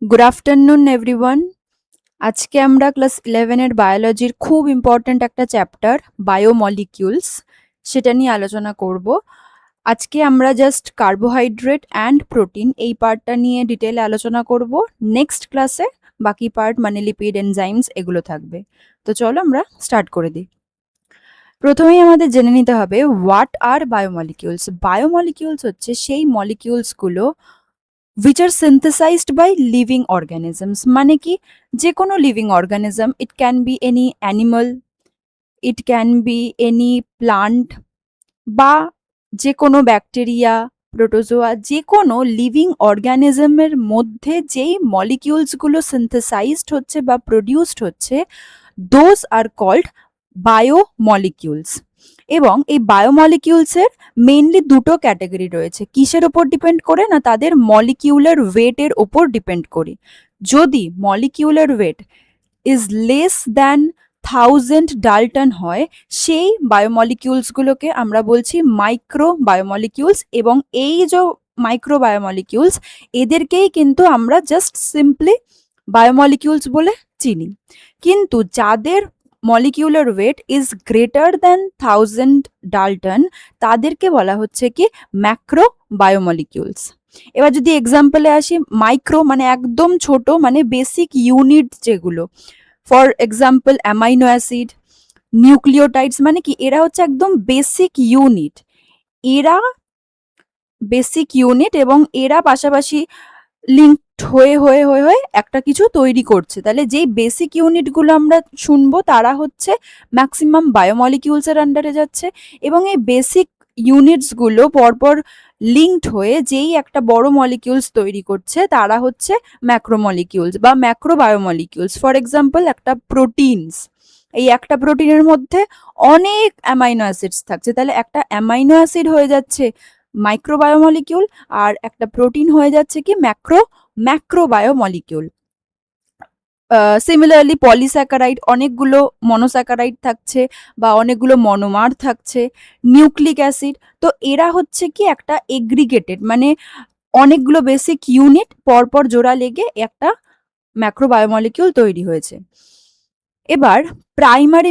Good afternoon everyone. আজকে আমরা class 11 এর বায়োলজির খুব ইম্পর্ট্যান্ট একটা চ্যাপ্টার বায়োমলিকিউলস সেটা নিয়ে আলোচনা করব। আজকে আমরা জাস্ট কার্বোহাইড্রেট অ্যান্ড প্রোটিন এই পার্টটা নিয়ে ডিটেলে আলোচনা করব। নেক্সট ক্লাসে বাকি পার্ট মানে লিপিড এনজাইমস এগুলো থাকবে। তো চলো আমরা স্টার্ট করে দিই। প্রথমেই আমাদের জেনে নিতে হবে হোয়াট আর বায়োমলিকিউলস। বায়োমলিকিউলস হচ্ছে সেই মলিকিউলসগুলো which are synthesized by living organisms মানে কি যে কোনো living organism, it can be any animal, it can be any plant বা যে কোনো ব্যাকটেরিয়া, প্রোটোজোয়া, যে কোনো লিভিং অর্গানিজমের মধ্যে যেই মলিকিউলসগুলো সিনথেসাইজড হচ্ছে বা প্রডিউসড হচ্ছে, দোজ আর কল্ড বায়োমলিকিউলস। এবং এই বায়োমলিকিউলসের মেইনলি দুটো ক্যাটাগরি রয়েছে। কিসের ওপর ডিপেন্ড করে না, তাদের মলিকিউলার ওয়েটের ওপর ডিপেন্ড করে। যদি molecular weight is less than 1000 dalton হয়, সেই বায়োমলিকিউলসগুলোকে আমরা বলছি মাইক্রো বায়োমলিকিউলস। এবং এই যে মাইক্রো বায়োমলিকিউলস, এদেরকেই কিন্তু আমরা জাস্ট সিম্পলি বায়োমলিকিউলস বলে চিনি। কিন্তু যাদের molecular weight is greater than 1000 dalton, তাদেরকে বলা হচ্ছে কি ম্যাক্রো বায়োমলিকিউলস। এবার যদি এক্সাম্পলে আসি, মাইক্রো মানে একদম ছোট, মানে বেসিক ইউনিট যেগুলো, for example amino acid, nucleotides, মানে কি এরা হচ্ছে একদম বেসিক ইউনিট। এরা বেসিক ইউনিট এবং এরা পাশাপাশি লিঙ্কড হয়ে হয়ে হয়ে হয়ে একটা কিছু তৈরি করছে। তাহলে যেই বেসিক ইউনিটগুলো আমরা শুনবো তারা হচ্ছে ম্যাক্সিমাম বায়োমলিকিউলসের আন্ডারে যাচ্ছে। এবং এই বেসিক ইউনিটসগুলো পরপর লিঙ্কড হয়ে যেই একটা বড় মলিকিউলস তৈরি করছে তারা হচ্ছে ম্যাক্রোমলিকিউলস বা ম্যাক্রো বায়োমলিকিউলস। ফর এক্সাম্পল একটা প্রোটিনস, এই একটা প্রোটিনের মধ্যে অনেক অ্যামাইনো অ্যাসিডস থাকছে, তাহলে একটা অ্যামাইনো অ্যাসিড হয়ে যাচ্ছে মাইক্রোবায়োমলিকিউল, আর একটা প্রোটিন হয়ে যাচ্ছে কি ম্যাক্রোবায়োমলিকিউল। সিমিলারলি পলিস্যাকারাইড, অনেকগুলো মনোস্যাকারাইড থাকছে বা অনেকগুলো মনোমার থাকছে। নিউক্লিক অ্যাসিড, তো এরা হচ্ছে কি একটা এগ্রিগেটেড, মানে অনেকগুলো বেসিক ইউনিট পরপর জোড়া লেগে একটা ম্যাক্রোবায়োমলিকিউল তৈরি হয়েছে। এবার primary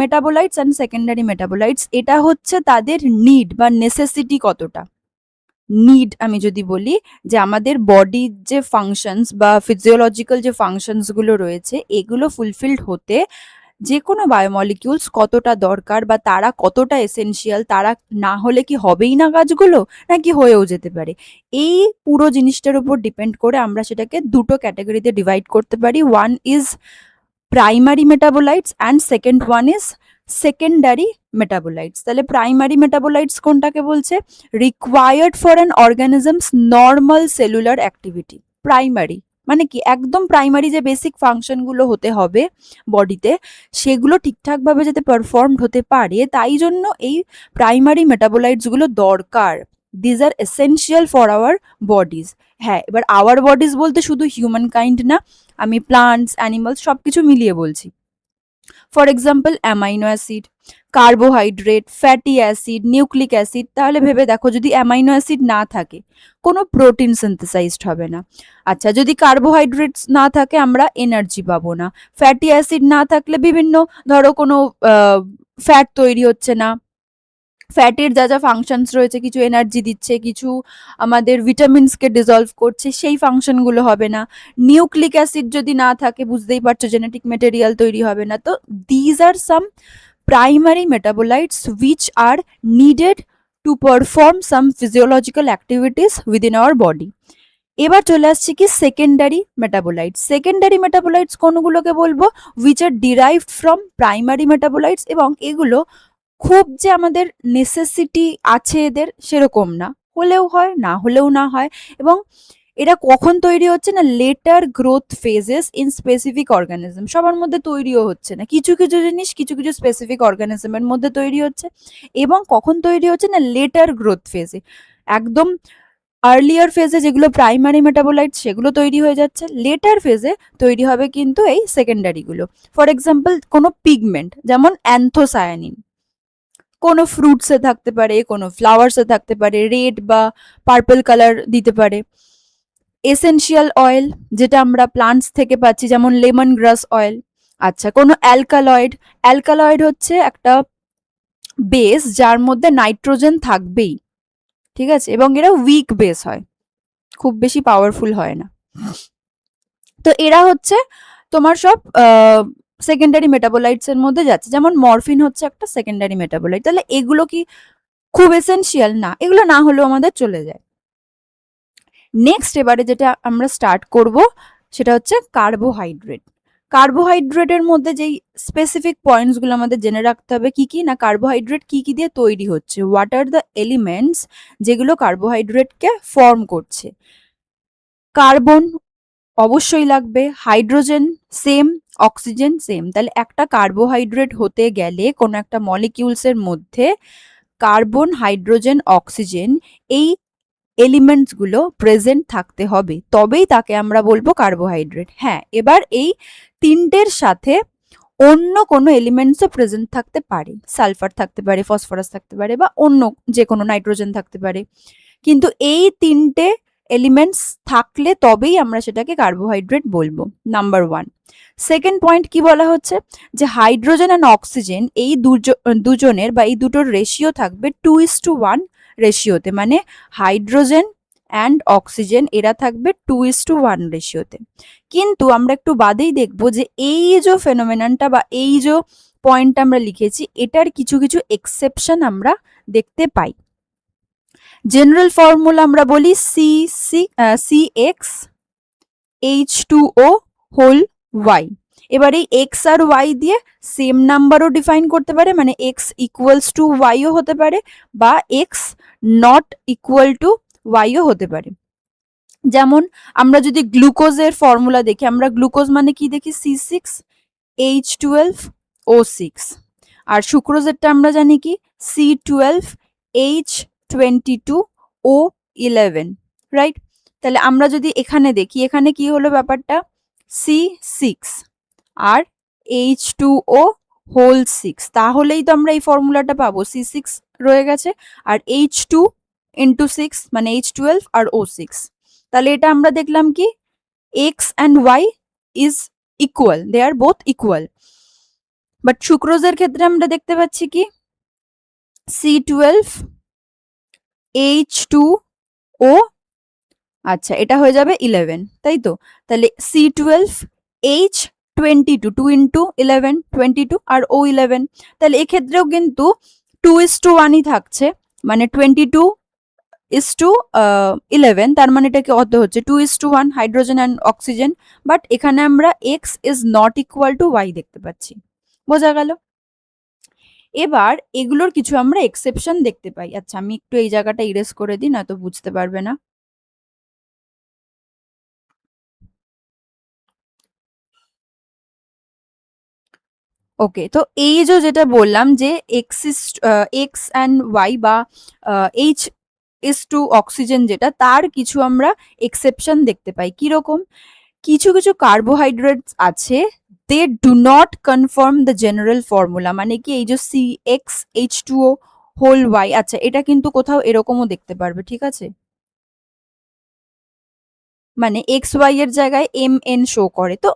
metabolites and secondary metabolites, এটা হচ্ছে তাদের নিড বা নেসেসিটি কতটা। নিড আমি যদি বলি যে আমাদের বডির যে ফাংশনস বা ফিজিওলজিক্যাল যে ফাংশনসগুলো রয়েছে, এগুলো ফুলফিলড হতে যে কোনো বায়োমলিকিউলস কতটা দরকার বা তারা কতটা এসেনশিয়াল, তারা না হলে কি হবেই না কাজগুলো, নাকি হয়েও যেতে পারে। এই পুরো জিনিসটার উপর ডিপেন্ড করে আমরা সেটাকে দুটো ক্যাটাগরিতে ডিভাইড করতে পারি। One is primary metabolites and second one is secondary metabolites. তাহলে প্রাইমারি মেটাবোলাইটস কোনটাকে বলছে? Required for an organisms normal cellular activity. Primary মানে কি একদম প্রাইমারি যে বেসিক ফাংশনগুলো হতে হবে বডিতে, সেগুলো ঠিকঠাকভাবে যাতে পারফর্মড হতে পারে, তাই জন্য এই প্রাইমারি মেটাবোলাইটসগুলো দরকার। These are essential for our bodies. হ্যাঁ, এবার আওয়ার বডিজ বলতে শুধু হিউম্যান কাইন্ড না, আমি প্লান্টস, অ্যানিমালস সব কিছু মিলিয়ে বলছি। For example amino acid, carbohydrate, fatty acid, nucleic acid. তাহলে ভেবে দেখো, যদি অ্যামাইনো অ্যাসিড না থাকে কোনো প্রোটিন সিনথেসাইজড হবে না। আচ্ছা, যদি কার্বোহাইড্রেটস না থাকে আমরা এনার্জি পাবো না। ফ্যাটি অ্যাসিড না থাকলে বিভিন্ন ধরো কোনো ফ্যাট তৈরি হচ্ছে না। ফ্যাটের যা যা ফাংশনস রয়েছে, কিছু এনার্জি দিচ্ছে, কিছু আমাদের ভিটামিনসকে ডিজলভ করছে, সেই ফাংশনগুলো হবে না। নিউক্লিক অ্যাসিড যদি না থাকে, বুঝতেই পারছো জেনেটিক মেটেরিয়াল তৈরি হবে না। তো these are some primary metabolites which are needed to perform some physiological activities within our body. এবার চলে আসছে কি সেকেন্ডারি মেটাবোলাইটস। সেকেন্ডারি মেটাবোলাইটস কোনগুলোকে বলবো? which are derived from primary metabolites, এবং এগুলো খুব যে আমাদের নেসেসিটি আছে এদের সেরকম না, হলেও হয় না হলেও না হয়। এবং এরা কখন তৈরি হচ্ছে না, letter growth phases in specific organism. সবার মধ্যে তৈরিও হচ্ছে না, কিছু কিছু জিনিস কিছু কিছু স্পেসিফিক অর্গানিজমের মধ্যে তৈরি হচ্ছে। এবং কখন তৈরি হচ্ছে না, লেটার গ্রোথ ফেজে, একদম আর্লিয়ার ফেজে যেগুলো প্রাইমারি মেটাবোলাইট সেগুলো তৈরি হয়ে যাচ্ছে, লেটার ফেজে তৈরি হবে কিন্তু এই সেকেন্ডারিগুলো। ফর এক্সাম্পল কোনো পিগমেন্ট, যেমন অ্যান্থোসায়ানিন, কোনো ফ্রুটসে থাকতে পারে, কোনো ফ্লাওয়ার্সে থাকতে পারে, রেড বা পার্পল কালার দিতে পারে। এসেনশিয়াল অয়েল যেটা আমরা প্লান্টস থেকে পাচ্ছি, যেমন লেমন গ্রাস অয়েল। আচ্ছা, কোনো অ্যালকালয়েড, অ্যালকালয়েড হচ্ছে একটা বেস যার মধ্যে নাইট্রোজেন থাকবেই, ঠিক আছে, এবং এরা উইক বেস হয়, খুব বেশি পাওয়ারফুল হয় না। তো এরা হচ্ছে তোমার সব সেকেন্ডারি মেটাবোলাইটস এর মধ্যে যাচ্ছে, যেমন মরফিন হচ্ছে একটা সেকেন্ডারি মেটাবোলাইট। তাহলে এগুলো কি খুব এসেনশিয়াল? না, এগুলো না হলেও আমাদের চলে যায়। নেক্সট এবারে যেটা আমরা স্টার্ট করব সেটা হচ্ছে কার্বোহাইড্রেট। কার্বোহাইড্রেটের মধ্যে যেই স্পেসিফিক পয়েন্টসগুলো আমাদের জেনে রাখতে হবে কি কি না, কার্বোহাইড্রেট কি কি দিয়ে তৈরি হচ্ছে, হোয়াট আর দ্য এলিমেন্টস যেগুলো কার্বোহাইড্রেটকে ফর্ম করছে। কার্বন অবশ্যই লাগবে, হাইড্রোজেন সেম, অক্সিজেন সেম। তাহলে একটা কার্বোহাইড্রেট হতে গেলে কোনো একটা মলিকিউলসের মধ্যে কার্বন, হাইড্রোজেন, অক্সিজেন এই এলিমেন্টসগুলো প্রেজেন্ট থাকতে হবে, তবেই তাকে আমরা বলবো কার্বোহাইড্রেট। হ্যাঁ, এবার এই তিনটের সাথে অন্য কোনো এলিমেন্টসও প্রেজেন্ট থাকতে পারে, সালফার থাকতে পারে, ফসফরাস থাকতে পারে, বা অন্য যে কোনো নাইট্রোজেন থাকতে পারে, কিন্তু এই তিনটে এলিমেন্টস থাকলে তবেই আমরা সেটাকে কার্বোহাইড্রেট বলবো, নাম্বার ওয়ান। সেকেন্ড পয়েন্ট কি বলা হচ্ছে, যে হাইড্রোজেন অ্যান্ড অক্সিজেন এই দুজনের বা এই দুটোর রেশিও থাকবে 2:1 রেশিওতে, মানে হাইড্রোজেন অ্যান্ড অক্সিজেন এরা থাকবে 2:1 রেশিওতে। কিন্তু আমরা একটু বাদেই দেখবো যে এই যে ফেনোমেননটা বা এই যে পয়েন্টটা আমরা লিখেছি, এটার কিছু কিছু এক্সেপশন আমরা দেখতে পাই। জেনারেল ফর্মুলা আমরা বলি CX H2O হোল Y। এবার এই এক্স আর ওয়াই দিয়ে সেম নাম্বারও ডিফাইন করতে পারে, মানে এক্স ইকুয়ালস টু ওয়াইও হতে পারে, বা x not equal two YO হতে পারে। যেমন আমরা যদি গ্লুকোজের ফর্মুলা দেখি, আমরা গ্লুকোজ মানে কি দেখি, C6H12O6। আর সুক্রোজেরটা আমরা জানি কি, C12H22O11, রাইট? তাহলে আমরা যদি এখানে দেখি, এখানে কি হলো ব্যাপারটা, C6 আর H2O হোল 6, তাহলেই তো আমরা এই ফর্মুলাটা পাবো, C6 রয়ে গেছে আর H2 ইন্টু 6 মানে H12 আর O6। তাহলে এটা আমরা দেখলাম কি, X and Y is equal, they are both equal। But সুক্রোজের ক্ষেত্রে আমরা দেখতে পাচ্ছি কি, C12H2O, আচ্ছা এটা হয়ে যাবে 11, তাই তো? তাহলে C12H22, 2 ইন্টু 11 22 আর O11। তাহলে এক্ষেত্রেও কিন্তু 2:1ই থাকছে, মানে 22:11, তার মানে এটা কি কত হচ্ছে, 2:1 হাইড্রোজেন অ্যান্ড অক্সিজেন। বাট এখানে আমরা X is not equal to Y দেখতে পাচ্ছি, বোঝা গেল? এবার এগুলোর কিছু আমরা এক্সেপশন দেখতে পাই। আচ্ছা, আমি একটু এই জায়গাটা ইরেজ করে দিই, না তো বুঝতে পারবে না। ওকে, তো এই যে যেটা বললাম যে এক্স অ্যান্ড ওয়াই বা H is to অক্সিজেন, যেটা তার কিছু আমরা এক্সেপশন দেখতে পাই। কিরকম? কিছু কিছু কার্বোহাইড্রেটস আছে, they do not confirm the general formula, মানে কি এই যে CXH2O হোল ওয়াই, আচ্ছা এটা কিন্তু কোথাও এরকমও দেখতে পারবে, ঠিক আছে, মানে XY এর জায়গায় MN শো করে। তো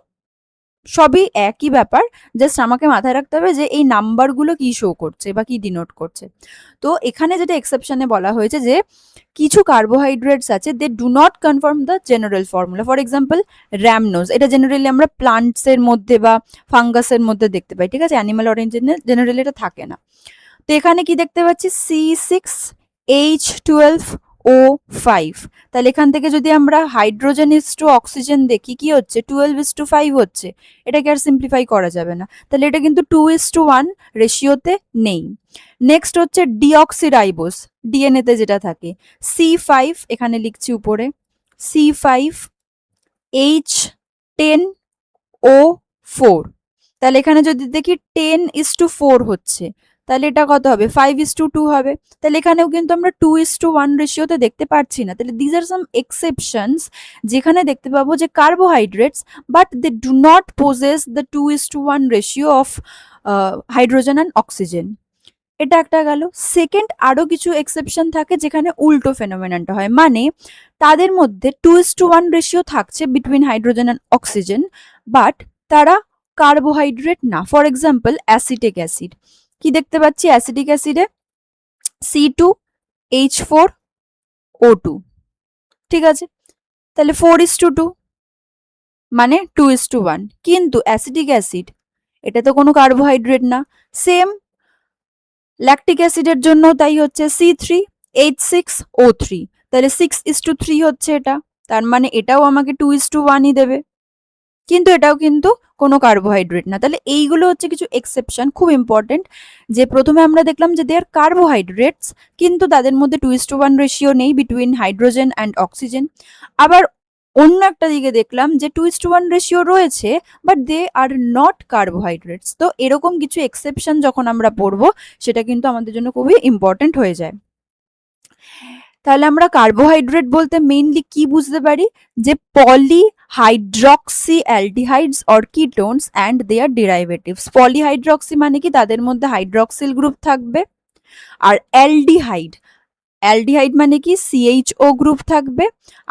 সবই একই ব্যাপার, জাস্ট আমাকে মাথায় রাখতে হবে যে এই নাম্বারগুলো কি শো করছে বা কি ডিনোট করছে। তো এখানে যেটা এক্সেপশনে বলা হয়েছে যে কিছু কার্বোহাইড্রেটস আছে, they do not confirm the general formula. For example rhamnose, এটা জেনারেলি আমরা প্লান্টসের মধ্যে বা ফাঙ্গাসের মধ্যে দেখতে পাই, ঠিক আছে, অ্যানিমাল অরিজিনে জেনারেলি এটা থাকে না। তো এখানে কি দেখতে পাচ্ছি, C6H12O5। তাহলে এখান থেকে যদি আমরা হাইড্রোজেন ইস টু অক্সিজেন দেখি, কি হচ্ছে, 12:5 হচ্ছে। এটাকে আর সিম্পলিফাই করা যাবে না, তাহলে এটা কিন্তু 2:1 রেশিওতে নেই। নেক্সট হচ্ছে ডিঅক্সিরাইবোস, ডিএনএ তে যেটা থাকে, C5, এখানে লিখছি উপরে, C5H10O4। তাহলে এখানে যদি দেখি 10:4 হচ্ছে, তাহলে এটা কত হবে, 5:2 হবে। তাহলে এখানেও কিন্তু আমরা 2:1 রেশিওতে দেখতে পাচ্ছি না। তাহলে দিজ আর সাম এক্সেপশনস যেখানে দেখতে পাবো যে carbohydrates, but they do not possess the 2:1 ratio of hydrogen and oxygen. এটা একটা গেল। সেকেন্ড, আরো কিছু এক্সেপশন থাকে যেখানে উল্টো ফেনোমেননটা হয়, মানে তাদের মধ্যে 2:1 রেশিও থাকছে between hydrogen and oxygen, but তারা কার্বোহাইড্রেট না। ফর এক্সাম্পল অ্যাসিটিক অ্যাসিড, কি দেখতে পাচ্ছি অ্যাসিটিক অ্যাসিডে C2H4O2, ঠিক আছে, তাহলে 4:2 মানে 2:1। কিন্তু অ্যাসিটিক অ্যাসিড এটা তো কোনো কার্বোহাইড্রেট না। সেম ল্যাকটিক অ্যাসিডের জন্য তাই হচ্ছে C3H6O3, তাহলে 6:3 হচ্ছে এটা, তার মানে এটাও আমাকে 2:1ই দেবে, কিন্তু এটাও কিন্তু কোনো কার্বোহাইড্রেট না। তাহলে এইগুলো হচ্ছে কিছু এক্সেপশন, খুব ইম্পর্টেন্ট, যে প্রথমে আমরা দেখলাম যে দে আর কার্বোহাইড্রেটস, কিন্তু তাদের মধ্যে 2:1 রেশিও নেই বিটুইন হাইড্রোজেন অ্যান্ড অক্সিজেন। আবার অন্য একটা দিকে দেখলাম যে 2:1 রেশিও রয়েছে, but they are not carbohydrates. তো এরকম কিছু এক্সেপশন যখন আমরা পড়বো, সেটা কিন্তু আমাদের জন্য খুবই ইম্পর্টেন্ট হয়ে যায়। তাহলে আমরা কার্বোহাইড্রেট বলতে মেইনলি কি বুঝতে পারি, যে polyhydroxy aldehydes or ketones and their derivatives. Polyhydroxy মানে কি, তাদের মধ্যে হাইড্রক্সিল গ্রুপ থাকবে, আর অ্যালডিহাইড, অ্যালডিহাইড মানে কি CHO গ্রুপ থাকবে,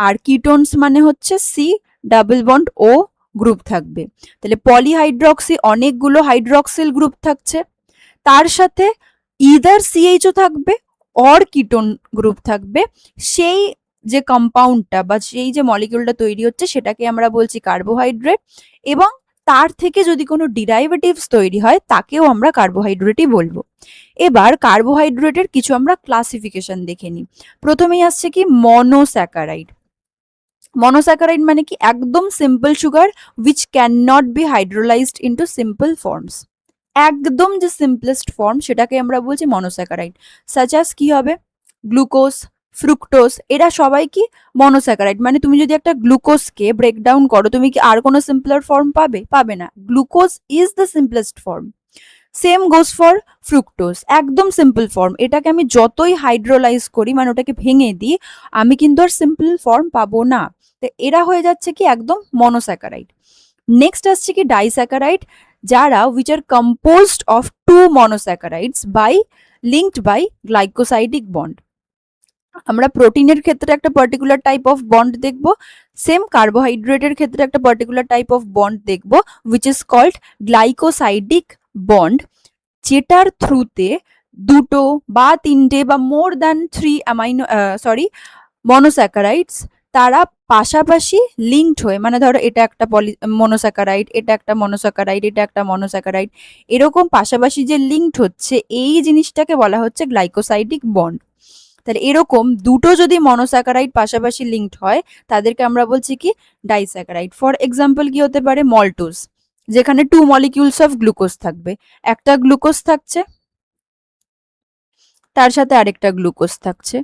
আর কিটোনস মানে হচ্ছে C+O গ্রুপ থাকবে। তাহলে পলিহাইড্রক্সি অনেকগুলো হাইড্রক্সিল গ্রুপ থাকছে, তার সাথে ইদার CHO থাকবে অর কিটোন গ্রুপ থাকবে, সেই যে কম্পাউন্ডটা বা সেই যে মলিকিউলটা তৈরি হচ্ছে সেটাকে আমরা বলছি কার্বোহাইড্রেট, এবং তার থেকে যদি কোনো ডিরাইভেটিভস তৈরি হয় তাকেও আমরা কার্বোহাইড্রেটই বলবো। এবার কার্বোহাইড্রেটের কিছু আমরা ক্লাসিফিকেশন দেখে নিই। প্রথমেই আসছে কি মনোস্যাকারাইড। মনোস্যাকারাইড মানে কি, একদম simple sugar which can not be hydrolysed into simple forms. একদম যে সিম্পলেস্ট ফর্ম সেটাকে আমরা বলছি মনোস্যাকারাইড। সাচ অ্যাজ কি হবে, গ্লুকোজ, ফ্রুক্টোজ, এরা সবাই কি মনোস্যাকারাইড। মানে তুমি যদি একটা গ্লুকোজকে ব্রেকডাউন করো, তুমি কি আর কোনো সিম্পলার ফর্ম পাবে? পাবে না। Glucose is the simplest form. Same goes for fructose, একদম সিম্পল ফর্ম। এটাকে আমি যতই হাইড্রোলাইজ করি, মানে ওটাকে ভেঙে দিই, আমি কিন্তু আর সিম্পল ফর্ম পাবো না। তো এরা হয়ে যাচ্ছে কি একদম মনোস্যাকারাইড। নেক্সট আসছে কি ডাইস্যাকারাইড, যারা which are composed of 2 monosaccharides by linked by glycosidic bond. আমরা প্রোটিনের ক্ষেত্রে একটা পার্টিকুলার টাইপ অফ বন্ড দেখব, সেম কার্বোহাইড্রেটের ক্ষেত্রে একটা পার্টিকুলার টাইপ অফ বন্ড দেখব, which is called glycosidic bond, যেটার থ্রুতে দুটো বা তিনটে বা মোর দ্যান 3 মনোস্যাকারাইডস তারা পাশাপাশি লিঙ্কড হয়ে, মানে ধরো এটা একটা মনোস্যাকারাইড, এটা একটা মনোস্যাকারাইড, এটা একটা মনোস্যাকারাইড, এরকম পাশাপাশি যে লিঙ্কড হচ্ছে, এই জিনিসটাকে বলা হচ্ছে গ্লাইকোসাইডিক বন্ড। তাহলে এরকম দুটো যদি মনোস্যাকারাইড পাশাপাশি লিঙ্কড হয়, তাদেরকে আমরা বলছি কি ডাইস্যাকারাইড। ফর এক্সাম্পল কি হতে পারে, মল্টোজ, যেখানে 2 molecules অফ গ্লুকোজ থাকবে, একটা গ্লুকোজ থাকছে, তার সাথে আরেকটা গ্লুকোজ থাকছে,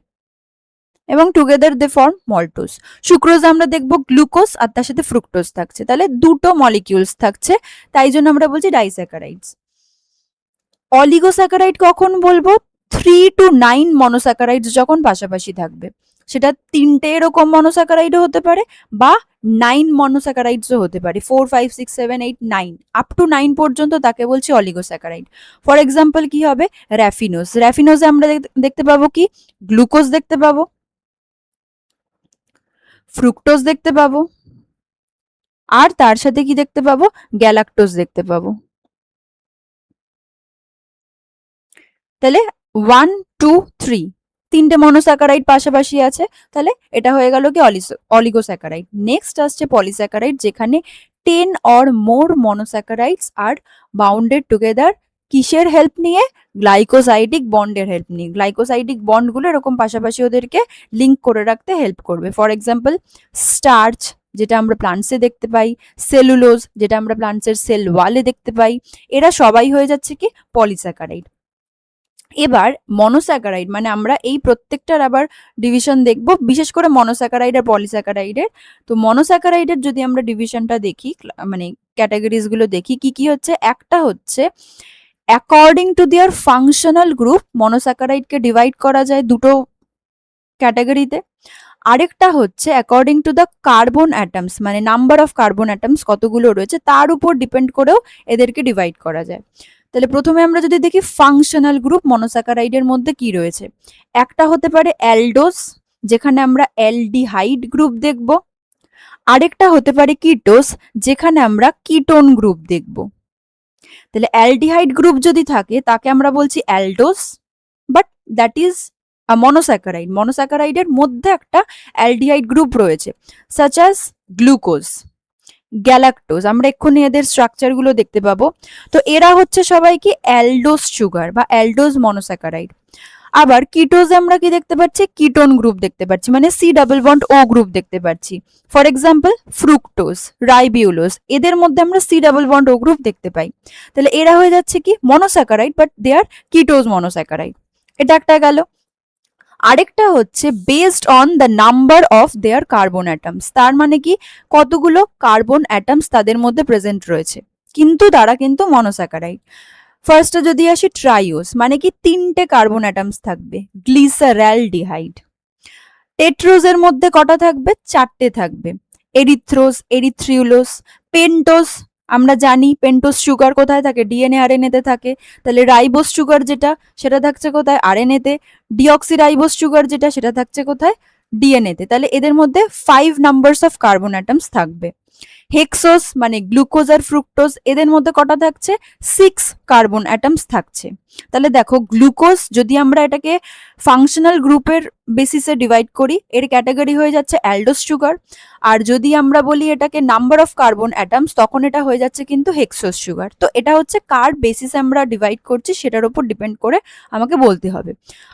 এবং together they form maltose. Sucrose আমরা দেখবো গ্লুকোজ আর তার সাথে ফ্রুক্টোজ থাকছে, তাহলে দুটো মলিকিউলস থাকছে, তাই জন্য আমরা বলছি ডাইস্যাকারাইডস। অলিগোস্যাকারাইড কখন বলবো, 3 to 9 মনোস্যাকারাইডস যখন পাশাপাশি থাকবে, সেটা 3টে এরকম মনোস্যাকারাইডও হতে পারে বা 9 মনোস্যাকারাইডসও হতে পারে, 4 5 6 7 8 9, আপ টু 9 পর্যন্ত তাকে বলছি অলিগোস্যাকারাইড। ফর এক্সাম্পল কি হবে, র্যাফিনোজ। র্যাফিনোজে আমরা দেখতে পাবো কি, গ্লুকোজ দেখতে পাবো, ফ্রুক্টোজ দেখতে পাবো, আর তার সাথে কি দেখতে পাবো, গ্যালাক্টোজ দেখতে পাবো। তাহলে 1 2 3 তিনটে মনোস্যাকারাইড পাশাপাশি আছে, তাহলে এটা হয়ে গেল কি অলিগোস্যাকারাইড। নেক্সট আসছে পলিস্যাকারাইড, যেখানে 10 or more monosaccharides আর বাউন্ডেড টুগেদার, কিসের হেল্প নিয়ে, গ্লাইকোসাইডিক বন্ডের হেল্প নিয়ে। গ্লাইকোসাইডিক বন্ডগুলো এরকম পাশাপাশি ওদেরকে লিঙ্ক করে রাখতে হেল্প করবে। ফর এক্সাম্পল স্টার্চ, যেটা আমরা প্লান্টসে দেখতে পাই, সেলুলোজ, যেটা আমরা প্লান্টসের সেল ওয়ালে দেখতে পাই, এরা সবাই হয়ে যাচ্ছে কি পলিস্যাকারাইড। এবার মনোস্যাকারাইড, মানে আমরা এই প্রত্যেকটার আবার ডিভিশন দেখব, বিশেষ করে মনোস্যাকারাইড আর পলিস্যাকারাইডের। তো মনোস্যাকারাইডের যদি আমরা ডিভিশনটা দেখি, মানে ক্যাটাগরিজ গুলো দেখি কি কি হচ্ছে, একটা হচ্ছে according to their functional group, মনোস্যাকারাইডকে ডিভাইড করা যায় দুটো ক্যাটাগরিতে। আরেকটা হচ্ছে according to the carbon atoms, মানে নাম্বার অফ কার্বন অ্যাটমস কতগুলো রয়েছে তার উপর ডিপেন্ড করেও এদেরকে ডিভাইড করা যায়। তাহলে প্রথমে আমরা যদি দেখি ফাংশনাল গ্রুপ মনোস্যাকারাইডের মধ্যে কি রয়েছে, একটা হতে পারে অ্যালডোস, যেখানে আমরা অ্যালডিহাইড গ্রুপ দেখব। আরেকটা হতে পারে কিটোস, যেখানে আমরা কিটোন গ্রুপ দেখব। তাহলে অ্যালডিহাইড গ্রুপ যদি থাকে তাকে আমরা বলছি aldose, but that is monosaccharide. মনোস্যাকারাইডের মধ্যে একটা অ্যালডিহাইড গ্রুপ রয়েছে, সাচ অ্যাজ গ্লুকোজ, গ্যালাক্টোজ। আমরা এক্ষুনি এদের স্ট্রাকচারগুলো দেখতে পাবো। তো এরা হচ্ছে সবাই কি অ্যালডোস সুগার বা অ্যালডোস মনোস্যাকারাইড। আবার কিটোজে আমরা কি দেখতে পাচ্ছি, কিটোন গ্রুপ দেখতে পাচ্ছি, মানে C double bond O group দেখতে পাচ্ছি। ফর এক্সাম্পল ফ্রুক্টোজ, রাইবিউলোজ, এদের মধ্যে আমরা C double bond O group দেখতে পাই। তাহলে এরা হয়ে যাচ্ছে কি monosaccharide, but they are ketose monosaccharide. এটা একটা গেল। আরেকটা হচ্ছে based on the number of their carbon atoms, তার মানে কি কতগুলো কার্বন অ্যাটমস তাদের মধ্যে প্রেজেন্ট রয়েছে, কিন্তু তারা কিন্তু মনোস্যাকারাইড। ফার্স্টে যদি আসি ট্রাইওস, মানে কি তিনটে কার্বন অ্যাটমস থাকবে, গ্লিসারালডিহাইড। টেট্রোজের মধ্যে কটা থাকবে, চারটে থাকবে, এরিথ্রোজ, এরিথ্রিউলোস। পেন্টোস, আমরা জানি পেন্টোস সুগার কোথায় থাকে, ডিএনএ আরএনএ তে থাকে। তাহলে রাইবোস সুগার যেটা, সেটা থাকছে কোথায়, আরএনএ তে। ডিঅক্সিরাইবোস সুগার যেটা, সেটা থাকছে কোথায়, ডিএনএ তে। তাহলে এদের মধ্যে 5 নাম্বারস অফ কার্বন অ্যাটমস থাকবে। হেক্সোস মানে গ্লুকোজ আর ফ্রুক্টোজ, এদের মধ্যে কটা থাকছে, 6 কার্বন অ্যাটমস থাকছে। তাহলে দেখো গ্লুকোজ যদি আমরা এটাকে ফাংশনাল গ্রুপের বেসিসে ডিভাইড করি, এর ক্যাটাগরি হয়ে যাচ্ছে অ্যালডোস সুগার। আর যদি আমরা বলি এটাকে নাম্বার অফ কার্বন অ্যাটমস, তখন এটা হয়ে যাচ্ছে কিন্তু হেক্সোস সুগার। তো এটা হচ্ছে কার বেসিসে আমরা ডিভাইড করছি সেটার উপর ডিপেন্ড করে আমাকে বলতে হবে।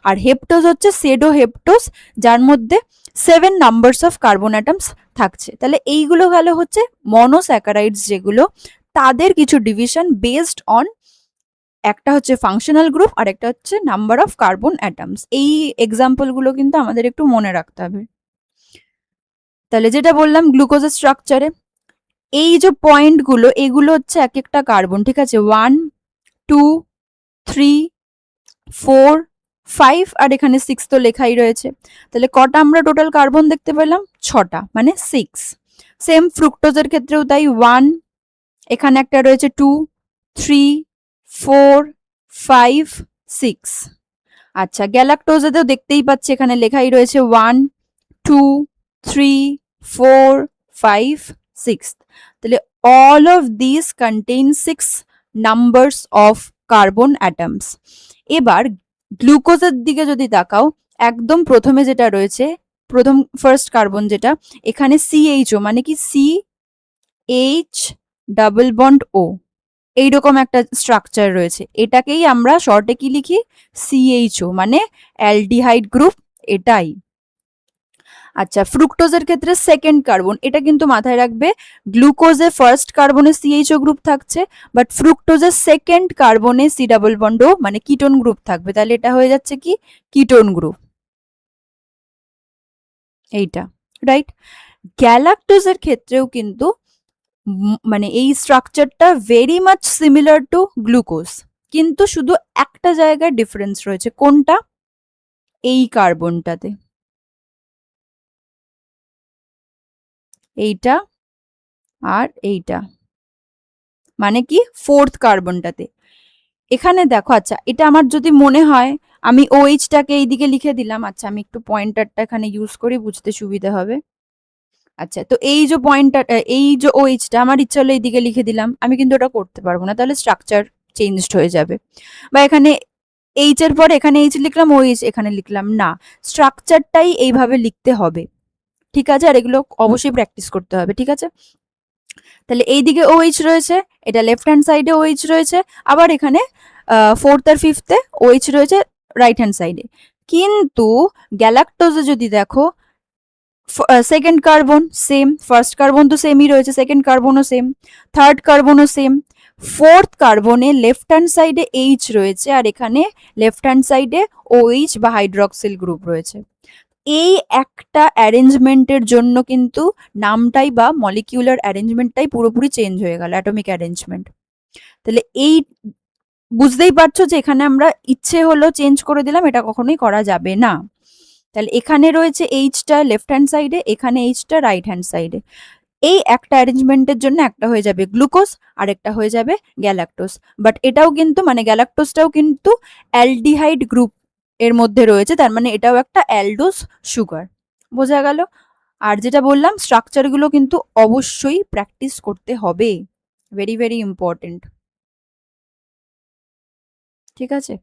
আর হেপ্টোস হচ্ছে সেডো হেপ্টোস, যার মধ্যে 7 নাম্বারস অফ কার্বন অ্যাটমস থাকছে। তাহলে এইগুলো গেল হচ্ছে মনোস্যাকারাইডস, যেগুলো তাদের কিছু ডিভিশন বেসড অন, একটা হচ্ছে ফাংশনাল গ্রুপ আর একটা হচ্ছে নাম্বার অফ কার্বন অ্যাটমস। এই এক্সাম্পল গুলো কিন্তু আমাদের একটু মনে রাখতে হবে। তাহলে যেটা বললাম গ্লুকোজের স্ট্রাকচারে, এই যে পয়েন্ট গুলো, এগুলো হচ্ছে এক একটা কার্বন, ঠিক আছে, 1 2 3 4 5 আর এখানে 6 তো লেখাই রয়েছে। তাহলে কটা আমরা টোটাল কার্বন দেখতে পেলাম, 6টা, মানে 6। সেম ফ্রুক্টোজের ক্ষেত্রেও তাই, 1, এখানে একটা রয়েছে 2 3 4 5 6। আচ্ছা, গ্যালাক্টোজেতেও দেখতেই পাচ্ছি এখানে লেখাই রয়েছে 1 2 3 4 5 6। তাহলে all of these contain 6 numbers of carbon atoms। এবার গ্লুকোজের দিকে যদি তাকাও, একদম প্রথমে যেটা রয়েছে, প্রথম ফার্স্ট কার্বন যেটা, এখানে সিএইচও, মানে কি সি এইচ ডাবল বন্ড ও, এইরকম একটা স্ট্রাকচার রয়েছে। এটাকেই আমরা শর্টে কি লিখি, সিএইচও, মানে অ্যালডিহাইড গ্রুপ, এটাই। আচ্ছা, ফ্রুক্টোজের ক্ষেত্রে সেকেন্ড কার্বন, এটা কিন্তু মাথায় রাখবে, গ্লুকোজে ফার্স্ট কার্বনে সিএইচও গ্রুপ থাকছে, বাট ফ্রুক্টোজের সেকেন্ড কার্বনে সি ডাবল বন্ড ও, মানে কিটোন গ্রুপ থাকবে। তাহলে এটা হয়ে যাচ্ছে কি কিটোন গ্রুপ, এইটা, রাইট। গ্যালাক্টোজের ক্ষেত্রেও কিন্তু মানে এই স্ট্রাকচারটা very much similar to glucose, কিন্তু শুধু একটা জায়গায় ডিফারেন্স রয়েছে, কোনটা, এই কার্বনটাতে, এইটা আর এইটা, মানে কি ফোর্থ কার্বনটাতে। এখানে দেখো, আচ্ছা এটা আমার যদি মনে হয় আমি ওএইচটাকে এইদিকে লিখে দিলাম। আচ্ছা, আমি একটু পয়েন্টারটা এখানে ইউজ করি, বুঝতে সুবিধা হবে। আচ্ছা, তো এই যে পয়েন্টার, এই যে ওএইচটা আমার ইচ্ছা হলো এইদিকে লিখে দিলাম, আমি কিন্তু ওটা করতে পারবো না, তাহলে স্ট্রাকচার চেঞ্জড হয়ে যাবে। বা এখানে এইচ এর পরে এখানে এইচ লিখলাম, ওএইচ এখানে লিখলাম না, স্ট্রাকচারটাই এইভাবে লিখতে হবে, ঠিক আছে। আর এগুলো অবশ্যই প্র্যাকটিস করতে হবে, ঠিক আছে। তাহলে এইদিকে ওএইচ রয়েছে, এটা লেফট হ্যান্ড সাইডে ওএইচ রয়েছে, আবার এখানে ফোর্থ আর ফিফথে ওএইচ রয়েছে রাইট হ্যান্ড সাইডে। কিন্তু গ্যালাক্টোজে যদি দেখো, second carbon same, first carbon তো সেমই রয়েছে, সেকেন্ড কার্বনও সেম, থার্ড কার্বনও সেম, ফোর্থ কার্বনে লেফট হ্যান্ড সাইডে এইচ রয়েছে, আর এখানে লেফট হ্যান্ড সাইডে ওএইচ বা হাইড্রক্সিল গ্রুপ রয়েছে। এই একটা অ্যারেঞ্জমেন্টের জন্য কিন্তু নামটাই বা মলিকিউলার অ্যারেঞ্জমেন্টটাই পুরোপুরি চেঞ্জ হয়ে গেল, অ্যাটমিক অ্যারেঞ্জমেন্ট। তাহলে এই বুঝতেই পারছো যে এখানে আমরা ইচ্ছে হলো চেঞ্জ করে দিলাম, এটা কখনোই করা যাবে না। তাহলে এখানে রয়েছে এইচটা লেফট হ্যান্ড সাইডে, এখানে এইচটা রাইট হ্যান্ড সাইডে। এই একটা অ্যারেঞ্জমেন্টের জন্য একটা হয়ে যাবে গ্লুকোজ আর একটা হয়ে যাবে গ্যালাক্টোজ। বাট এটাও কিন্তু মানে গ্যালাক্টোজটাও কিন্তু অ্যালডিহাইড গ্রুপ এর মধ্যে রয়েছে, তার মানে এটাও একটা অ্যালডোজ সুগার। বোঝা গেল? আর যেটা বললাম স্ট্রাকচারগুলো কিন্তু অবশ্যই প্র্যাকটিস করতে হবে, ভেরি ভেরি ইম্পর্টেন্ট। ঠিক আছে?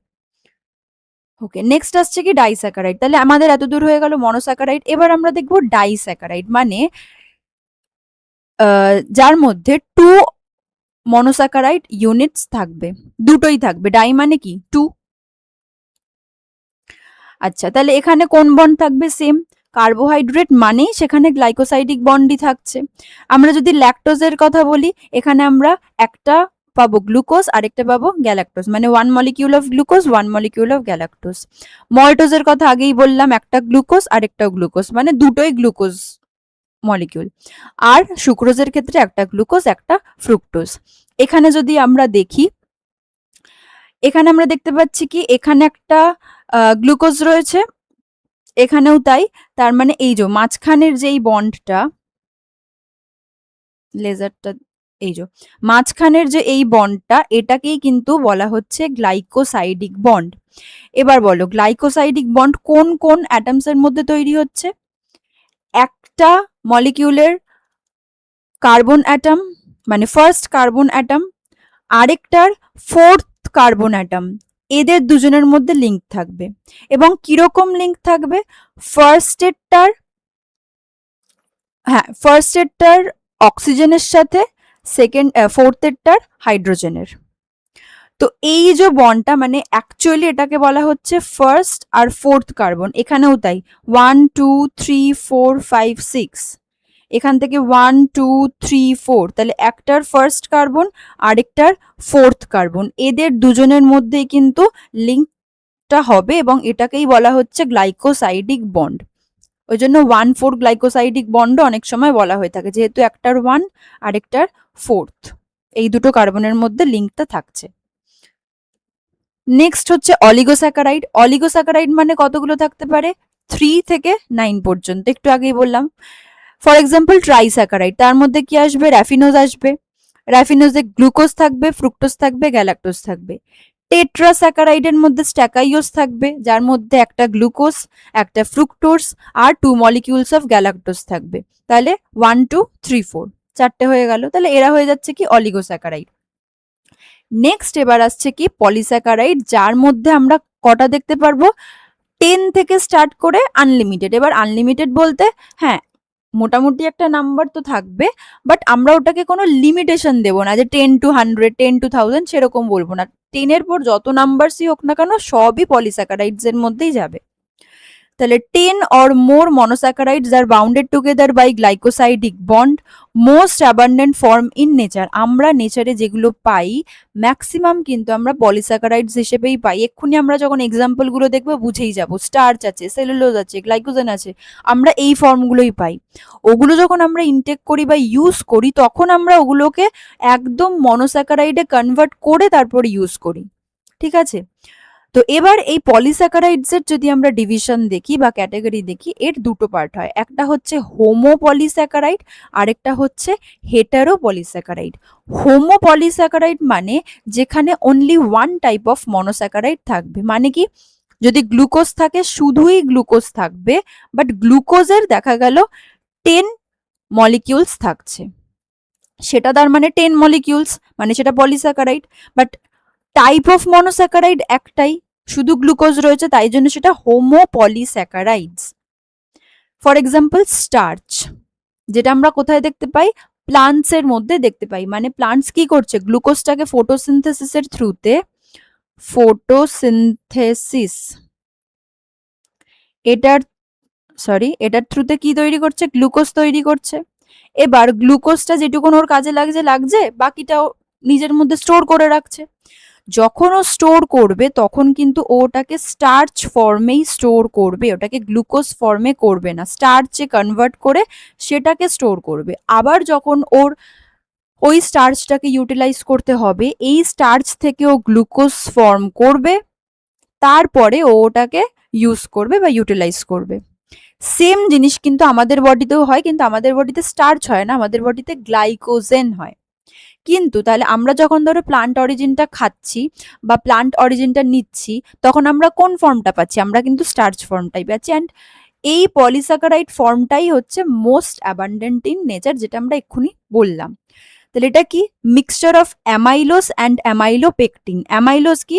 ওকে, নেক্সট আসছে কি ডাইস্যাকারাইড। তাহলে আমাদের এতদূর হয়ে গেল মনোস্যাকারাইড। এবার আমরা দেখবো ডাইস্যাকারাইড, মানে যার মধ্যে টু মনোস্যাকারাইড ইউনিটস থাকবে, দুটোই থাকবে। ডাই মানে কি? টু। আচ্ছা, তাহলে এখানে কোন বন্ড থাকবে? সেম। কার্বোহাইড্রেট মানেই সেখানে গ্লাইকোসাইডিক বন্ডই থাকছে। আমরা যদি ল্যাকটোজের কথা বলি, এখানে আমরা একটা পাবো গ্লুকোজ আর একটা পাবো গ্যালাক্টোজ, মানে 1 molecule of glucose 1 molecule of galactose. মল্টোজের কথা আগেই বললাম, একটা গ্লুকোজ আর একটা গ্লুকোজ, মানে দুটোই গ্লুকোজ মলিকিউল। আর সুক্রোজের ক্ষেত্রে একটা গ্লুকোজ একটা ফ্রুক্টোজ। এখানে যদি আমরা দেখি, এখানে আমরা দেখতে পাচ্ছি কি এখানে একটা গ্লুকোজ রয়েছে, এখানেও তাই। তার মানে এই যে মাঝখানের যেই বন্ডটা, লেজারটা, এই যে মাঝখানের যে এই বন্ডটা, এটাকেই কিন্তু বলা হচ্ছে গ্লাইকোসাইডিক বন্ড। এবার বলো গ্লাইকোসাইডিক বন্ড কোন কোন অ্যাটমস এর মধ্যে তৈরি হচ্ছে? একটা মলিকিউলের কার্বন অ্যাটম, মানে ফার্স্ট কার্বন অ্যাটম, আরেকটার ফোর্থ কার্বন অ্যাটম, এদের দুজনের মধ্যে লিঙ্ক থাকবে। এবং কিরকম লিঙ্ক থাকবে? ফার্স্ট এরটার অক্সিজেনের সাথে, ফোর্থ এরটার হাইড্রোজেনের। তো এই যে বন্ডটা, মানে অ্যাকচুয়ালি এটাকে বলা হচ্ছে ফার্স্ট আর ফোর্থ কার্বন। এখানেও তাই, 1 2 3 4 5 6, এখান থেকে 1 2 3 4, তাহলে একটার ফার্স্ট কার্বন আরেকটার ফোর্থ কার্বন, এদের দুজনের মধ্যেই কিন্তু লিঙ্কটা হবে এবং এটাকেই বলা হচ্ছে গ্লাইকোসাইডিক বন্ড। ওই জন্য 1,4 গ্লাইকোসাইডিক বন্ড অনেক সময় বলা হয়ে থাকে, যেহেতু একটার 1 আরেকটার ফোর্থ, এই দুটো কার্বনের মধ্যে লিঙ্কটা থাকছে। নেক্সট হচ্ছে অলিগোস্যাকারাইড। অলিগোস্যাকারাইড মানে কতগুলো থাকতে পারে? 3 থেকে 9 পর্যন্ত, একটু আগেই বললাম। ফর এক্সাম্পল ট্রাইস্যাকারাইড, তার মধ্যে কি আসবে? র্যাফিনোজ আসবে। র্যাফিনোজে গ্লুকোজ থাকবে, ফ্রুক্টোজ থাকবে, গ্যালাক্টোজ থাকবে। টেট্রাস্যাকারাইডের মধ্যে স্ট্যাকাইওস থাকবে, যার মধ্যে একটা গ্লুকোজ, একটা ফ্রুক্টোজ আর 2 মলিকিউলস অফ গ্যালাক্টোজ থাকবে। তাহলে 1 2 3 4, চারটে হয়ে গেল। তাহলে এরা হয়ে যাচ্ছে কি অলিগোস্যাকারাইড। নেক্সট এবার আসছে কি পলিস্যাকারাইড, যার মধ্যে আমরা কটা দেখতে পারবো? 10 থেকে স্টার্ট করে আনলিমিটেড। এবার আনলিমিটেড বলতে হ্যাঁ মোটামুটি একটা নাম্বার তো থাকবে, বাট আমরা ওটাকে কোনো লিমিটেশন দেবো না যে 10 to 100 10 to 1000 সেরকম বলবো না। 10 এর পর যত নাম্বারসই হোক না কেন সবই পলিস্যাকারাইডস এর মধ্যেই যাবে। তাহলে 10 or more monosaccharides are bounded together by glycosidic bond, most abundant form in nature. আমরা নেচারে যেগুলো পাই ম্যাক্সিমাম কিন্তু আমরা পলিস্যাকারাইডস হিসেবেই পাই। এক্ষুনি আমরা যখন এক্সাম্পল গুলো দেখবো বুঝেই যাবো, স্টার্চ আছে, সেলুলোজ আছে, গ্লাইকোজেন আছে, আমরা এই ফর্মগুলোই পাই। ওগুলো যখন আমরা ইনটেক করি বা ইউজ করি তখন আমরা ওগুলোকে একদম মনোস্যাকারাইডে কনভার্ট করে তারপর ইউজ করি। ঠিক আছে? তো এবার এই পলিস্যাকারাইডস এর যদি আমরা ডিভিশন দেখি বা ক্যাটাগরি দেখি, এর দুটো পার্ট হয়, একটা হচ্ছে হোমো পলিস্যাকারাইড, আরেকটা হচ্ছে হেটারো পলিস্যাকারাইড। হোমো পলিস্যাকারাইড মানে যেখানে only one type of monosaccharide থাকবে, মানে কি যদি গ্লুকোজ থাকে শুধুই গ্লুকোজ থাকবে, বাট গ্লুকোজের দেখা গেল 10 মলিকিউলস থাকছে, সেটা তার মানে 10 মলিকিউলস, মানে সেটা polysaccharide. But type of monosaccharide একটাই, শুধু গ্লুকোজ রয়েছে, তাই জন্য সেটা Homo polysaccharides. For example starch, যেটা আমরা কোথায় দেখতে পাই? প্লান্টস এর মধ্যে দেখতে পাই। মানে প্লান্টস কি করছে? গ্লুকোজটাকে ফটোসিনথেসিসের থ্রুতে, ফটোসিনথেসিস এটার থ্রুতে কি তৈরি করছে? গ্লুকোজ তৈরি করছে। এবার গ্লুকোজটা যেটুকুন ওর কাজে লাগছে, বাকিটাও নিজের মধ্যে স্টোর করে রাখছে। যখন ও স্টোর করবে তখন কিন্তু ওটাকে স্টার্চ ফর্মেই স্টোর করবে, ওটাকে গ্লুকোজ ফর্মে করবে না, স্টার্চে কনভার্ট করে সেটাকে স্টোর করবে। আবার যখন ওর ওই স্টার্চটাকে ইউটিলাইজ করতে হবে, এই স্টার্চ থেকে ও গ্লুকোজ ফর্ম করবে, তারপরে ও ওটাকে ইউজ করবে বা ইউটিলাইজ করবে। সেম জিনিস কিন্তু আমাদের বডিতেও হয়, কিন্তু আমাদের বডিতে স্টার্চ হয় না, আমাদের বডিতে গ্লাইকোজেন হয়। কিন্তু তাহলে আমরা যখন ধরো প্লান্ট অরিজিনটা খাচ্ছি বা প্লান্ট অরিজিনটা নিচ্ছি, তখন আমরা কোন ফর্মটা পাচ্ছি? আমরা কিন্তু স্টার্চ ফর্মটাই পাচ্ছি। অ্যান্ড এই পলিস্যাকারাইড ফর্মটাই হচ্ছে মোস্ট অ্যাবান্ডেন্ট ইন নেচার, যেটা আমরা এক্ষুনি বললাম। তাহলে এটা কি? Mixture of amylose and amylopectin. Amylose কি?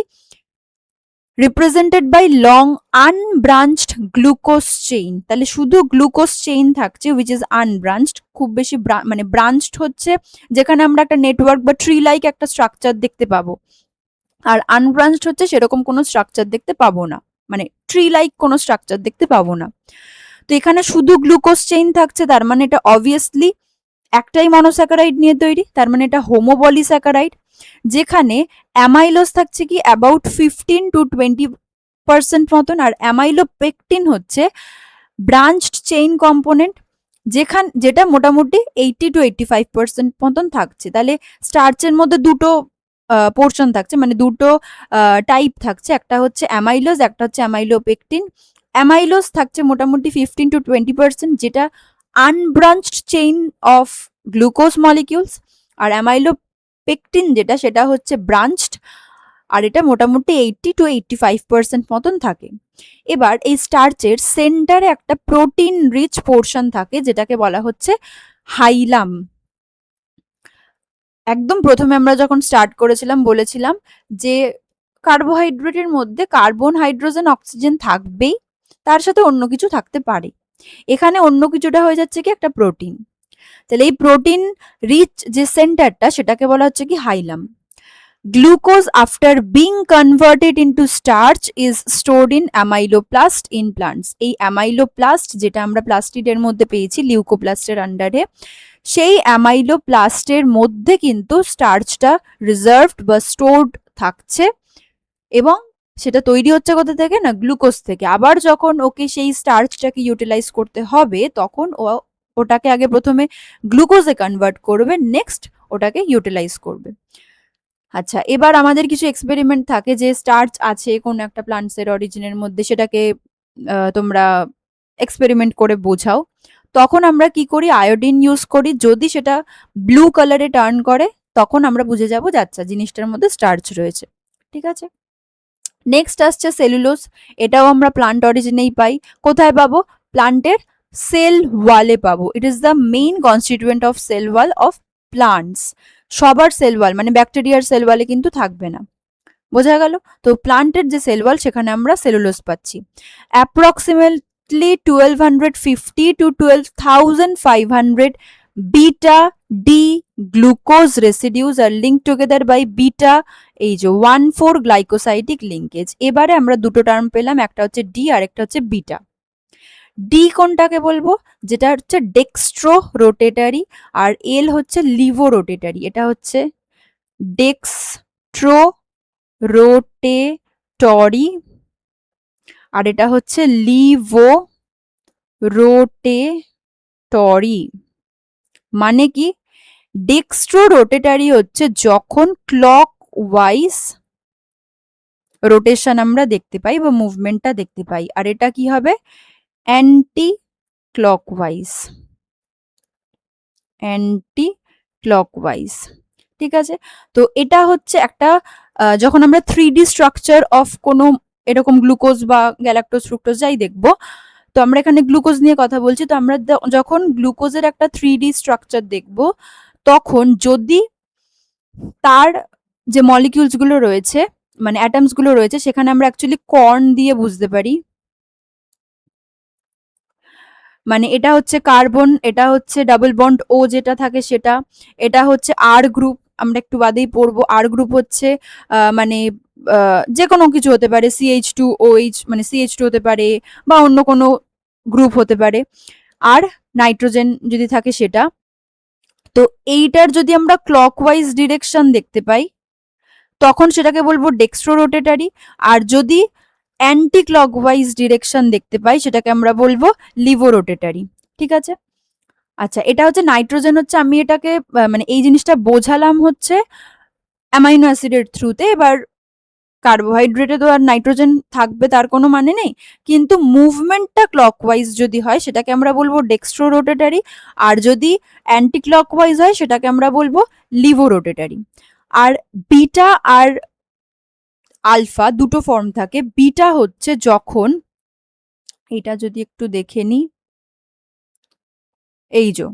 Represented by long unbranched glucose chain. তাহলে শুধু গ্লুকোজ চেইন থাকছে, উইচ ইজ আনব্রাঞ্চড। খুব বেশি মানে ব্রাঞ্চড হচ্ছে যেখানে আমরা একটা নেটওয়ার্ক বা ট্রি লাইক একটা স্ট্রাকচার দেখতে পাবো, আর আনব্রাঞ্চড হচ্ছে সেরকম কোনো স্ট্রাকচার দেখতে পাবো না, মানে ট্রি লাইক কোনো স্ট্রাকচার দেখতে পাবো না। তো এখানে শুধু গ্লুকোজ চেইন থাকছে, তার মানে এটা অবভিয়াসলি একটাই মনোস্যাকারাইড নিয়ে তৈরি, তার মানে এটা হোমোপলিস্যাকারাইড। যেখানে অ্যামাইলোস থাকছে কি অ্যাবাউট 15 to 20% মতন, আর অ্যামাইলোপেকটিন হচ্ছে ব্রাঞ্চড চেইন কম্পোনেন্ট, যেটা মোটামুটি 80 to 85% মতন থাকছে। তাহলে স্টার্চের মধ্যে দুটো পোর্শন থাকছে, মানে দুটো টাইপ থাকছে, একটা হচ্ছে অ্যামাইলোজ, একটা হচ্ছে অ্যামাইলোপেকটিন। অ্যামাইলোজ থাকছে মোটামুটি 15 to 20%, যেটা unbranched chain of glucose molecules, আর অ্যামাইলোপেকটিন যেটা, সেটা হচ্ছে ব্রাঞ্চড, আর এটা মোটামুটি 80 to 85% মতন থাকে। এবার এই স্টার্চের সেন্টারে একটা প্রোটিন রিচ পোর্শন থাকে, যেটাকে বলা হচ্ছে হাইলাম। একদম প্রথমে আমরা যখন স্টার্ট করেছিলাম বলেছিলাম যে কার্বোহাইড্রেটের মধ্যে কার্বন, হাইড্রোজেন, অক্সিজেন থাকবেই, তার সাথে অন্য কিছু থাকতে পারে। এখানে অন্য কিছুটা হয়ে যাচ্ছে কি একটা প্রোটিন। তাহলে এই প্রোটিন রিচ যে সেন্টারটা, সেটাকে বলা হচ্ছে কি hilum. Glucose after being converted into starch is stored in amyloplast in plants. এই অ্যামাইলোপ্লাস্ট যেটা আমরা প্লাস্টিডের মধ্যে পেয়েছি লিউকোপ্লাস্টের আন্ডারে, সেই অ্যামাইলোপ্লাস্টের মধ্যে কিন্তু স্টার্চটা রিজার্ভড বা স্টোরড থাকছে, এবং সেটা তৈরি হচ্ছে কোথা থেকে? না, গ্লুকোজ থেকে। আবার যখন ওকে সেই স্টার্চটাকে ইউটিলাইজ করতে হবে, তখন ওটাকে আগে প্রথমে গ্লুকোজে কনভার্ট করবে, নেক্সট ওটাকে ইউটিলাইজ করবে। আচ্ছা, এবার আমাদের কিছু এক্সপেরিমেন্ট থাকে যে স্টার্চ আছে কোন একটা প্লান্টসের অরিজিনের মধ্যে, সেটাকে তোমরা এক্সপেরিমেন্ট করে বোঝাও। তখন আমরা কি করি? আয়োডিন ইউজ করি। যদি সেটা ব্লু কালারে টার্ন করে, তখন আমরা বুঝে যাবো যে আচ্ছা জিনিসটার মধ্যে স্টার্চ রয়েছে। ঠিক আছে। নেক্সট আসছে সেলুলোজ। এটাও আমরা প্লান্ট অরিজিনেই পাই। কোথায় পাবো? প্লান্টের সেল ওয়ালে পাবো। It is the main constituent of cell wall of plants. সবার সেল ওয়াল, মানে ব্যাকটেরিয়ার সেল ওয়ালে কিন্তু থাকবে না। বোঝা গেল? তো প্লান্টের যে সেল ওয়াল, সেখানে আমরা সেলুলোজ পাচ্ছি। Approximately 1250 to 12,500 beta D glucose residues are link together by beta এই যে 1,4 গ্লাইকোসাইডিক লিঙ্কেজ। এবারে আমরা দুটো টার্ম পেলাম, একটা হচ্ছে ডি আর একটা হচ্ছে বিটা। ডি কোনটাকে বলবো? যেটা হচ্ছে ডেক্সট্রো রোটেটারি, আর এল হচ্ছে লিভো রোটেটারি। এটা হচ্ছে ডেক্সট্রো রোটেটরি, আর এটা হচ্ছে লিভো রোটেটরি। মানে কি? ডেক্সট্রো রোটেটরি হচ্ছে যখন ক্লক ওয়াইজ রোটেশন আমরা দেখতে পাই বা মুভমেন্টটা দেখতে পাই, আর এটা কি হবে? Anti clockwise. Anti clockwise. ঠিক আছে। তো এটা হচ্ছে একটা যখন আমরা 3D স্ট্রাকচার অফ কোনো এরকম গ্লুকোজ বা গ্যালাক্টোজ, ফ্রুক্টোজ যাই দেখবো, তো আমরা এখানে গ্লুকোজ নিয়ে কথা বলছি, তো আমরা যখন গ্লুকোজের একটা 3D স্ট্রাকচার দেখব, তখন যদি তার যে মলিকিউলস গুলো রয়েছে, মানে অ্যাটমস গুলো রয়েছে, সেখানে আমরা অ্যাকচুয়ালি কর্ন দিয়ে বুঝতে পারি। মানে এটা হচ্ছে কার্বন, এটা হচ্ছে ডাবল বন্ড ও যেটা থাকে সেটা, এটা হচ্ছে আর গ্রুপ, আমরা একটু বাদেই পড়বো। আর গ্রুপ হচ্ছে মানে যে কোনো কিছু হতে পারে, CH2OH, মানে CH2 হতে পারে বা অন্য কোনো গ্রুপ হতে পারে, আর নাইট্রোজেন যদি থাকে সেটা। তো এইটার যদি আমরা ক্লকওয়াইজ ডিরেকশন দেখতে পাই, তখন সেটাকে বলবো ডেক্সট্রো রোটেটারি। আর যদি অ্যান্টি ক্লকওয়াইজ ডিরেকশন দেখতে পাই, সেটাকে আমরা বলবো লিভো রোটেটারি। ঠিক আছে। আচ্ছা, এটা হচ্ছে নাইট্রোজেন হচ্ছে, আমি এটাকে মানে এই জিনিসটা বোঝালাম হচ্ছে অ্যামাইনো অ্যাসিডের থ্রুতে। এবার কার্বোহাইড্রেটে তো আর নাইট্রোজেন থাকবে তার কোনো মানে নেই, কিন্তু মুভমেন্টটা ক্লকওয়াইজ যদি হয় সেটাকে আমরা বলবো ডেক্সট্রো রোটেটারি, আর যদি অ্যান্টি ক্লকওয়াইজ হয় সেটাকে আমরা বলবো লিভো রোটেটারি। আর বিটা আর আলফা দুটো ফর্ম থাকে। বিটা হচ্ছে যখন, এটা যদি একটু দেখে নি, এই যে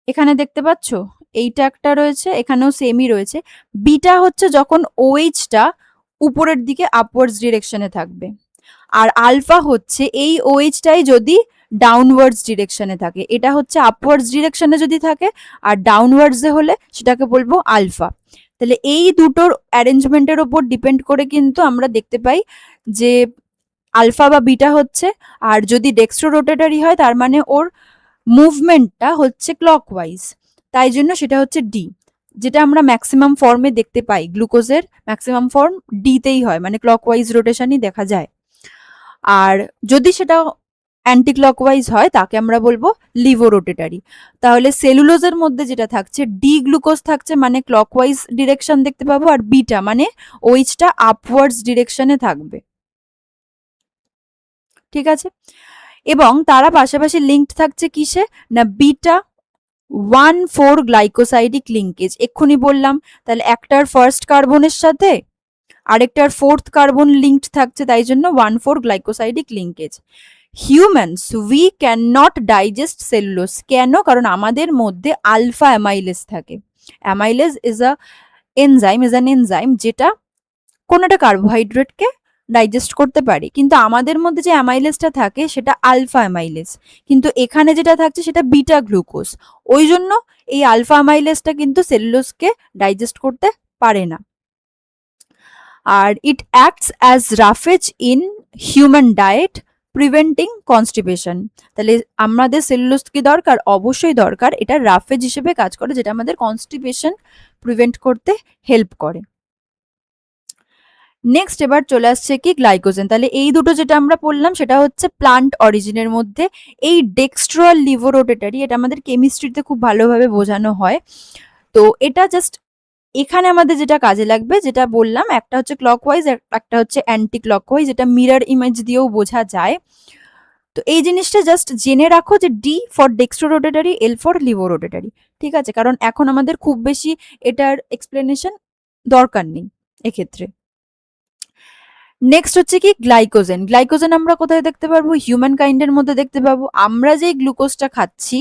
এখানে দেখতে পাচ্ছ এইটা একটা রয়েছে, এখানেও সেমই রয়েছে। বিটা হচ্ছে যখন ওএইচটা উপরের দিকে আপওয়ার্ডস ডিরেকশনে থাকবে, আর আলফা হচ্ছে এই ওএইচটাই যদি ডাউনওয়ার্ডস ডিরেকশনে থাকে। এটা হচ্ছে আপওয়ার্ডস ডিরেকশনে যদি থাকে, আর ডাউনওয়ার্ডসে হলে সেটাকে বলবো আলফা। তাহলে এই দুটোর অ্যারেঞ্জমেন্টের ওপর ডিপেন্ড করে কিন্তু আমরা দেখতে পাই যে আলফা বা বিটা হচ্ছে। আর যদি ডেক্সট্রো রোটেটারি হয় তার মানে ওর মুভমেন্টটা হচ্ছে ক্লকওয়াইজ, তাই জন্য সেটা হচ্ছে ডি। যেটা আমরা ম্যাক্সিমাম ফর্মে দেখতে পাই, গ্লুকোজের ম্যাক্সিমাম ফর্ম ডিতেই হয়, মানে ক্লকওয়াইজ রোটেশনই দেখা যায়। আর যদি সেটা অ্যান্টি ক্লকওয়াইজ হয় তাকে আমরা বলবো লিভো রোটেটারি। তাহলে সেলুলোজের মধ্যে যেটা থাকছে, ডি গ্লুকোজ থাকছে মানে ক্লকওয়াইজ ডিরেকশন দেখতে পাবো, আর বিটা মানে ওইচটা আপওয়ার্ডস ডিরেকশনে থাকবে। ঠিক আছে, এবং তারা পাশাপাশি লিঙ্কড থাকছে কিসে না বিটা 1,4 গ্লাইকোসাইডিক লিঙ্কেজ, এক্ষুনি বললাম। তাহলে একটার ফার্স্ট কার্বনের সাথে আরেকটার ফোর্থ কার্বন লিঙ্কড থাকছে, তাই জন্য 1,4 glycosidic linkage. Humans we can not digest cellulose, কেন? কারণ আমাদের মধ্যে আলফা অ্যামাইলেজ থাকে। অ্যামাইলেজ ইজ অ্যান এনজাইম যেটা কোনো একটা কার্বোহাইড্রেটকে ডাইজেস্ট করতে পারে, কিন্তু আমাদের মধ্যে যে অ্যামাইলেজটা থাকে সেটা আলফা অ্যামাইলেজ, কিন্তু এখানে যেটা থাকছে সেটা বিটা গ্লুকোজ। ওই জন্য এই আলফা অ্যামাইলেজটা কিন্তু সেলুলোজকে ডাইজেস্ট করতে পারে না। আর it acts as roughage in human diet preventing constipation. তাহলে আমাদের সেলুলোজ কি দরকার? অবশ্যই দরকার, এটা রাফেজ হিসেবে কাজ করে, যেটা আমাদের কনস্টিপেশন প্রিভেন্ট করতে হেল্প করে। নেক্সট এবার চলে আসছে কি গ্লাইকোজেন। তাহলে এই দুটো যেটা আমরা পড়লাম সেটা হচ্ছে প্লান্ট অরিজিনের মধ্যে। এই ডেক্সট্রো আর লিভো রোটেটারি এটা আমাদের কেমিস্ট্রিতে খুব ভালোভাবে বোঝানো হয়। তো এটা জাস্ট এখানে আমাদের যেটা কাজে লাগবে, যেটা বললাম, একটা হচ্ছে ক্লকওয়াইজ, একটা হচ্ছে অ্যান্টি ক্লকওয়াইজ, এটা মিরর ইমেজ দিয়েও বোঝা যায়। তো এই জিনিসটা জাস্ট জেনে রাখো যে D for dextro rotatory, L for laevo rotatory. ঠিক আছে, কারণ এখন আমাদের খুব বেশি এটার এক্সপ্লেনেশন দরকার নেই এক্ষেত্রে। নেক্সট হচ্ছে কি গ্লাইকোজেন। গ্লাইকোজেন আমরা কোথায় দেখতে পারবো? হিউম্যান কাইন্ডের মধ্যে দেখতে পাবো। আমরা যে গ্লুকোজটা খাচ্ছি,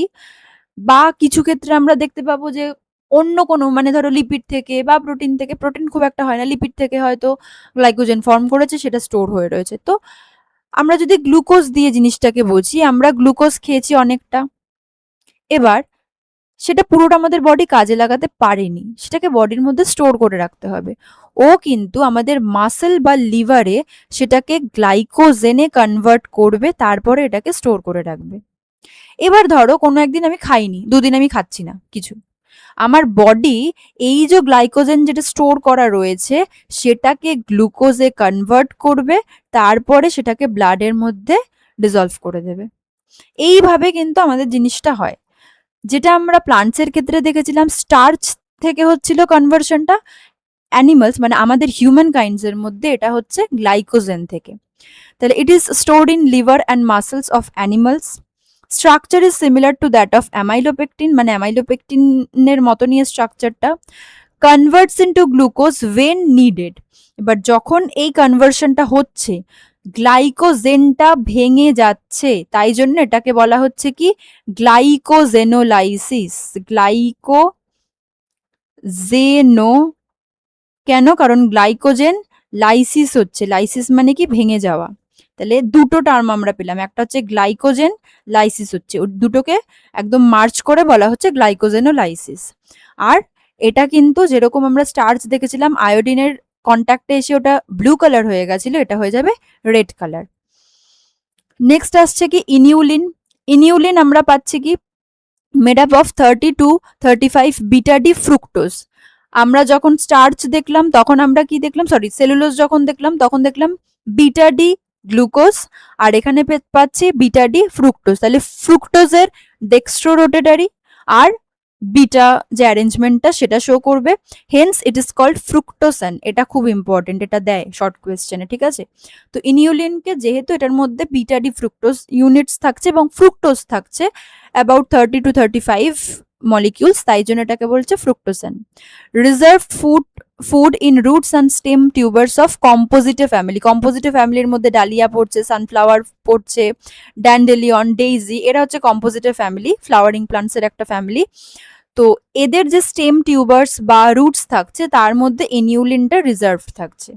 বা কিছু ক্ষেত্রে আমরা দেখতে পাবো যে অন্য কোনো, মানে ধরো লিপিড থেকে বা প্রোটিন থেকে, প্রোটিন খুব একটা হয় না, লিপিড থেকে হয়তো গ্লাইকোজেন ফর্ম করেছে, সেটা স্টোর হয়ে রয়েছে। তো আমরা যদি গ্লুকোজ দিয়ে জিনিসটাকে বুঝি, আমরা গ্লুকোজ খেয়েছি অনেকটা, এবার সেটা পুরোটা আমাদের বডি কাজে লাগাতে পারেনি, সেটাকে বডির মধ্যে স্টোর করে রাখতে হবে। ও কিন্তু আমাদের মাসেল বা লিভারে সেটাকে গ্লাইকোজেনে কনভার্ট করবে, তারপরে এটাকে স্টোর করে রাখবে। এবার ধরো কোনো একদিন আমি খাইনি, দুদিন আমি খাচ্ছি না কিছু, আমার বডি এই যে গ্লাইকোজেন যেটা স্টোর করা রয়েছে সেটাকে গ্লুকোজে কনভার্ট করবে, তারপরে সেটাকে ব্লাডের মধ্যে ডিজলভ করে দেবে। এইভাবে কিন্তু আমাদের জিনিসটা হয়। যেটা আমরা প্লান্টসের ক্ষেত্রে দেখেছিলাম, স্টার্চ থেকে হচ্ছিল কনভার্সনটা, অ্যানিমালস মানে আমাদের হিউম্যান কাইন্ডসের মধ্যে এটা হচ্ছে গ্লাইকোজেন থেকে। তাহলে it is stored in liver and muscles of animals. Structure is similar to that of amylopectin, মানে অ্যামাইলোপেকটিনের মতো নিয়ে স্ট্রাকচারটা। Converts into glucose when needed. এবার যখন এই কনভার্সনটা হচ্ছে, গ্লাইকোজেনটা ভেঙে যাচ্ছে, তাই জন্য এটাকে বলা হচ্ছে কি গ্লাইকোজেনোলাইসিস। গ্লাইকোজেনো, কেন? কারণ গ্লাইকোজেন লাইসিস হচ্ছে, লাইসিস মানে কি ভেঙে যাওয়া। তাহলে দুটো টার্ম আমরা পেলাম, একটা হচ্ছে গ্লাইকোজেন, লাইসিস হচ্ছে, দুটোকে একদম মার্চ করে বলা হচ্ছে গ্লাইকোজেনোলাইসিস। আর এটা কিন্তু যেরকম আমরা স্টার্চ দেখেছিলাম আয়োডিনের কন্ট্যাক্টে এসে ওটা ব্লু কালার হয়ে গেছিল, এটা হয়ে যাবে রেড কালার। নেক্সট আসছে কি ইনিউলিন। ইনিউলিন আমরা পাচ্ছি কি made up of 30 to 35 beta D fructose. আমরা যখন স্টার্চ দেখলাম তখন আমরা কি দেখলাম, সরি সেলুলোজ যখন দেখলাম তখন দেখলাম বিটা ডি গ্লুকোজ, আর এখানে পাচ্ছি বিটা ডি ফ্রুক্টোজ। তাহলে ফ্রুক্টোজের ডেক্সট্রো রোটেটারি আর বিটা যে অ্যারেঞ্জমেন্টটা সেটা শো করবে, হেন্স ইট ইজ কল্ড ফ্রুক্টোসেন। এটা খুব ইম্পর্টেন্ট, এটা দেয় শর্ট কোয়েশ্চেনে, ঠিক আছে? তো ইনিউলিনকে যেহেতু এটার মধ্যে বিটা ডি ফ্রুক্টোজ ইউনিটস থাকছে এবং ফ্রুক্টোজ থাকছে অ্যাবাউট 30 to 35 মলিকিউলস, তাই জন্য এটাকে বলছে fructosan. Reserve food in roots and stem tubers of compositae family. Compositae ফ্যামিলির মধ্যে ডালিয়া পড়ছে, সানফ্লাওয়ার পড়ছে, ড্যান্ডেলিয়ন, ডেইজি, এরা হচ্ছে কম্পোজিটে ফ্যামিলি, ফ্লাওয়ারিং প্লান্টসের একটা ফ্যামিলি। তো এদের যে স্টেম টিউবার্স বা রুটস থাকছে তার মধ্যে ইনিউলিনটা রিজার্ভ থাকছে।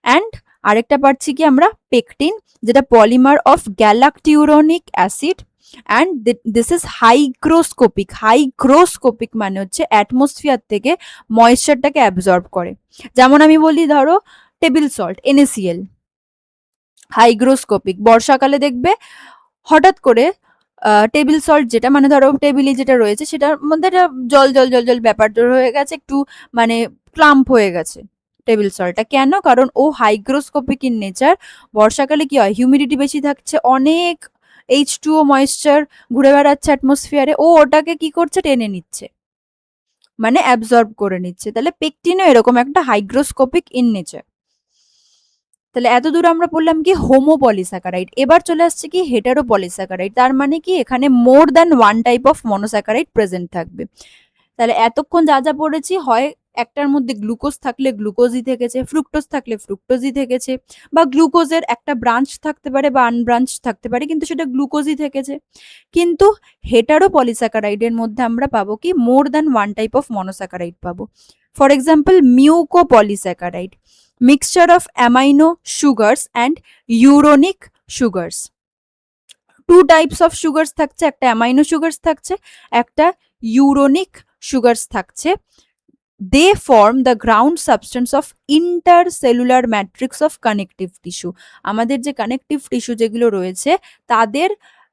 অ্যান্ড আরেকটা পাচ্ছি কি আমরা পেকটিন, যেটা polymer of galacturonic acid, and this is hygroscopic. Hygroscopic মানে হচ্ছে অ্যাটমসফিয়ার থেকে ময়েশ্চারটাকে অ্যাবজর্ব করে। যেমন আমি বলি ধরো টেবিল সল্ট, NaCl, হাইগ্রোস্কোপিক। বর্ষাকালে দেখবে হঠাৎ করে টেবিল সল্ট যেটা মানে ধরো টেবিলে যেটা রয়েছে সেটার মধ্যে একটা জল জল জল জল ব্যাপার হয়ে গেছে, একটু মানে ক্লাম্প হয়ে গেছে টেবিল সল্টটা। কেন? কারণ ও হাইগ্রোস্কোপিক ইন নেচার। বর্ষাকালে কি হয়, হিউমিডিটি বেশি থাকছে, অনেক H2O ময়েশ্চার ঘুরে বেড়াচ্ছে অ্যাটমসফিয়ারে, ও ওটাকে কি করছে, টেনে নিচ্ছে, মানে অ্যাবজর্ব করে নিচ্ছে। তাহলে পেকটিনও এরকম একটা হাইগ্রোস্কোপিক ইন নেচার। তাহলে এত দূর আমরা পড়লাম কি হোমোপলিস্যাকারাইড। এবার চলে আসছে কি হেটারোপলিস্যাকারাইড। তার মানে কি এখানে মোর than one type of monosaccharide present থাকবে। তাহলে এতক্ষণ যা যা পড়েছি, হয় একটার মধ্যে গ্লুকোজ থাকলে গ্লুকোজই থেকেছে, ফ্রুক্টোজ থাকলে ফ্রুক্টোজই থেকেছে, বা গ্লুকোজের একটা ব্রাঞ্চ থাকতে পারে বা আনব্রাঞ্চ থাকতে পারে কিন্তু সেটা গ্লুকোজই থেকেছে। কিন্তু হেটারোপলিস্যাকারাইডের মধ্যে আমরা পাবো কি more than one type of monosaccharide পাবো। For example mucopolysaccharide, mixture of amino sugars and uronic sugars. Two types of sugars থাকছে, একটা অ্যামাইনো সুগার্স থাকছে, একটা ইউরোনিক সুগার্স থাকছে। They form the ground substance of intercellular matrix of connective tissue. আমাদের যে connective tissue যেগুলো রয়েছে তাদের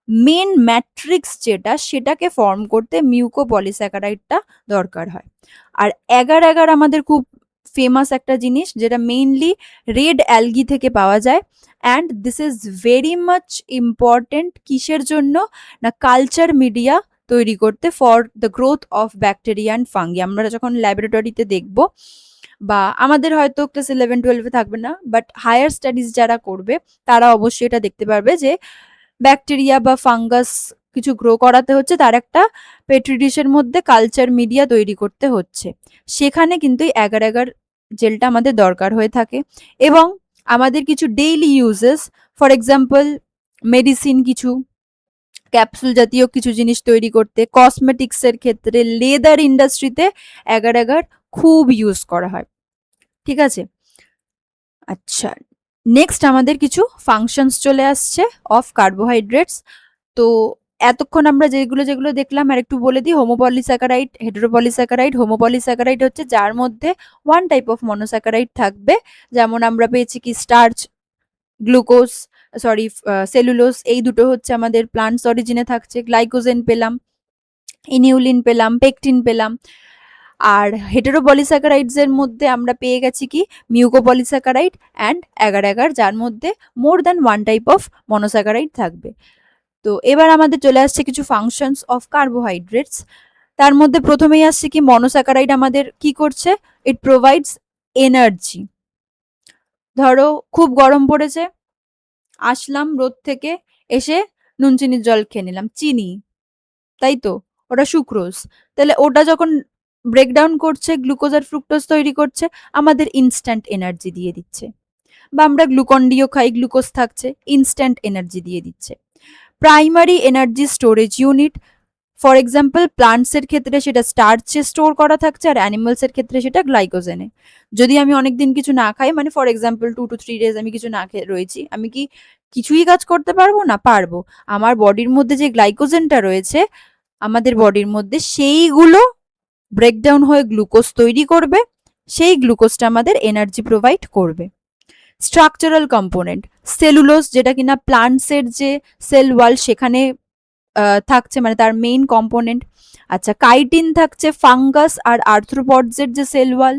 মেন ম্যাট্রিক্স যেটা, সেটাকে ফর্ম করতে মিউকোপলিস্যাকারাইডটা দরকার হয়। আর এগার এগার আমাদের খুব ফেমাস একটা জিনিস, যেটা মেইনলি রেড অ্যালগি থেকে পাওয়া যায়। And this is very much important কিসের জন্য না, কালচার মিডিয়া তৈরি করতে, for the growth of bacteria and fungi. আমরা যখন ল্যাবরেটরিতে দেখব, বা আমাদের হয়তো ক্লাস 11-12 থাকবে না, বাট হায়ার স্টাডিজ যারা করবে তারা অবশ্যই এটা দেখতে পারবে যে ব্যাকটেরিয়া বা ফাঙ্গাস কিছু গ্রো করাতে হচ্ছে, তার একটা পেট্রি ডিশের মধ্যে কালচার মিডিয়া তৈরি করতে হচ্ছে। সেখানে কিন্তু এগার এগার জেলটা আমাদের দরকার হয়ে থাকে। এবং আমাদের কিছু daily uses, for example medicine, কিছু ক্যাপসুল জাতীয় কিছু জিনিস তৈরি করতে, কসমেটিক্সের ক্ষেত্রে, লেদার ইন্ডাস্ট্রিতে এগার এগার খুব ইউজ করা হয়, ঠিক আছে? আচ্ছা, নেক্সট আমাদের কিছু ফাংশনস চলে আসছে অফ কার্বোহাইড্রেটস। তো এতক্ষণ আমরা যেগুলো যেগুলো দেখলাম আর একটু বলে দিই। হোমোপলিস্যাকারাইড, হেটেরোপলিস্যাকারাইড। হোমোপলিস্যাকারাইড হচ্ছে যার মধ্যে ওয়ান টাইপ অফ মনোস্যাকারাইড থাকবে, যেমন আমরা পেয়েছি কি স্টার্চ, গ্লুকোজ, সরি সেলুলোজ, এই দুটো হচ্ছে আমাদের প্লান্টস অরিজিনে থাকছে। গ্লাইকোজেন পেলাম, ইনিউলিন পেলাম, পেকটিন পেলাম। আর হেটেরোপলিস্যাকারাইডস এর মধ্যে আমরা পেয়ে গেছি কি মিউকোপলিস্যাকারাইড অ্যান্ড এগার এগার, যার মধ্যে মোর than one type of monosaccharide থাকবে। তো এবার আমাদের চলে আসছে কিছু ফাংশনস অফ কার্বোহাইড্রেটস। তার মধ্যে প্রথমেই আসছে কি মনোস্যাকারাইড আমাদের কি করছে, ইট প্রোভাইডস এনার্জি। ধরো খুব গরম পড়েছে, আসলাম রোদ থেকে, এসে নুন চিনির জল খেয়ে নিলাম, চিনি, তাই তো, ওটা সুক্রোজ। তাহলে ওটা যখন ব্রেকডাউন করছে, গ্লুকোজ আর ফ্রুক্টোজ তৈরি করছে, আমাদের ইনস্ট্যান্ট এনার্জি দিয়ে দিচ্ছে। বা আমরা গ্লুকন ডিও খাই, গ্লুকোজ থাকছে, ইনস্ট্যান্ট এনার্জি দিয়ে দিচ্ছে। Primary energy storage unit, for example প্লান্টসের ক্ষেত্রে সেটা স্টার্চে স্টোর করা থাকছে, আর অ্যানিমালসের ক্ষেত্রে সেটা গ্লাইকোজেনে। যদি আমি অনেকদিন কিছু না খাই, মানে ফর এক্সাম্পল 2 to 3 days আমি কিছু না খেয়ে রয়েছি, আমি কি কিছুই কাজ করতে পারবো না? পারবো। আমার বডির মধ্যে যে গ্লাইকোজেনটা রয়েছে আমাদের বডির মধ্যে, সেইগুলো ব্রেকডাউন হয়ে গ্লুকোজ তৈরি করবে, সেই গ্লুকোজটা আমাদের এনার্জি প্রোভাইড করবে। স্ট্রাকচারাল কম্পোনেন্ট, সেলুলোজ, যেটা কিনা প্লান্টসের যে সেল ওয়াল সেখানে থাকছে, মানে তার মেইন কম্পোনেন্ট। আচ্ছা, কাইটিন থাকছে ফাঙ্গাস আর আর্থ্রোপডসের যে সেল ওয়াল,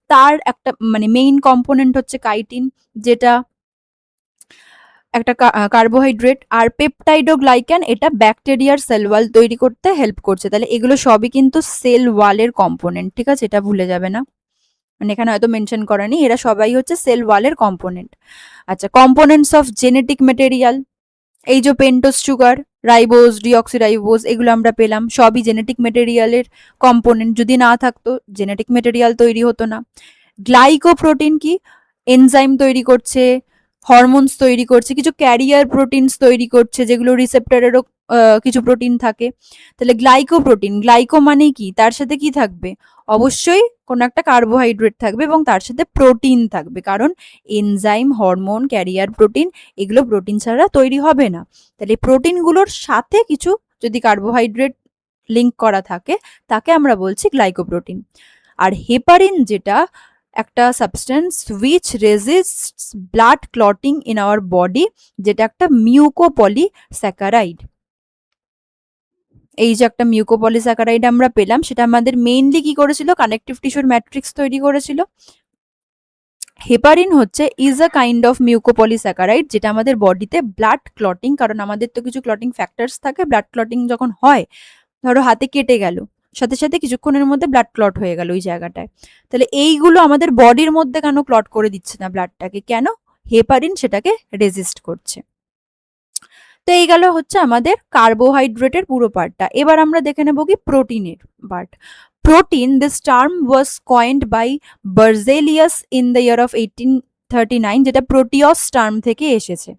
তার একটা মানে মেইন কম্পোনেন্ট হচ্ছে কাইটিন, যেটা একটা কার্বোহাইড্রেট। আর পেপটাইড ও গ্লাইক্যান এটা ব্যাকটেরিয়ার সেল ওয়াল তৈরি করতে হেল্প করছে। তাহলে এগুলো সবই কিন্তু সেল ওয়ালের কম্পোনেন্ট, ঠিক আছে, এটা ভুলে যাবে না। মানে এখানে হয়তো মেনশন করা নেই, এরা সবাই হচ্ছে সেল ওয়ালের কম্পোনেন্ট। আচ্ছা, কম্পোনেন্টস অফ জেনেটিক মেটেরিয়াল, এই যে পেন্টোজ সুগার, রাইবোজ, ডিঅক্সিরাইবোজ, এগুলো আমরা পেলাম, সবই জেনেটিক মেটেরিয়ালের কম্পোনেন্ট। যদি না থাকতো জেনেটিক মেটেরিয়াল তৈরি হতো না। গ্লাইকোপ্রোটিন কি, এনজাইম তৈরি করছে, হরমোনস তৈরি করছে, কিছু ক্যারিয়ার প্রোটিনস তৈরি করছে যেগুলো রিসেপ্টরেরও কিছু প্রোটিন থাকে। তাহলে গ্লাইকোপ্রোটিন, গ্লাইকো মানে কি, তার সাথে কি থাকবে, অবশ্যই কোনো একটা কার্বোহাইড্রেট থাকবে এবং তার সাথে প্রোটিন থাকবে, কারণ এনজাইম, হরমোন, ক্যারিয়ার প্রোটিন এগুলো প্রোটিন ছাড়া তৈরি হবে না। তাহলে প্রোটিনগুলোর সাথে কিছু যদি কার্বোহাইড্রেট লিঙ্ক করা থাকে তাকে আমরা বলছি গ্লাইকোপ্রোটিন। আর হেপারিন যেটা একটা substance which resists blood clotting in our body, যেটা একটা মিউকোপলিস্যাকারাইড। এই যে একটা মিউকোপলিস্যাকারাইড আমরা পেলাম, সেটা আমাদের মেইনলি কি করেছিল, কানেকটিভ টিস্যুর ম্যাট্রিক্স তৈরি করেছিল। হেপারিন হচ্ছে is a kind of mucopolysaccharide, যেটা আমাদের বডিতে ব্লাড ক্লটিং, কারণ আমাদের তো কিছু ক্লটিং ফ্যাক্টরস থাকে, ব্লাড ক্লটিং যখন হয়, ধরো হাতে কেটে গেল, সাথে সাথে কিছুক্ষণের মধ্যে ব্লাড ক্লট হয়ে গেল ওই জায়গাটায়, তাহলে এইগুলো আমাদের বডির মধ্যে কেন ক্লট করে দিচ্ছে না ব্লাডটাকে, কেন, হেপারিন সেটাকে রেজিস্ট করছে। তো এই গেল হচ্ছে আমাদের কার্বোহাইড্রেটের পুরো পার্টটা। এবার আমরা দেখে নেব কি প্রোটিনের part. Protein, this term was coined by Berzelius in the year of 1839, যেটা প্রোটিয়স টার্ম থেকে এসেছে।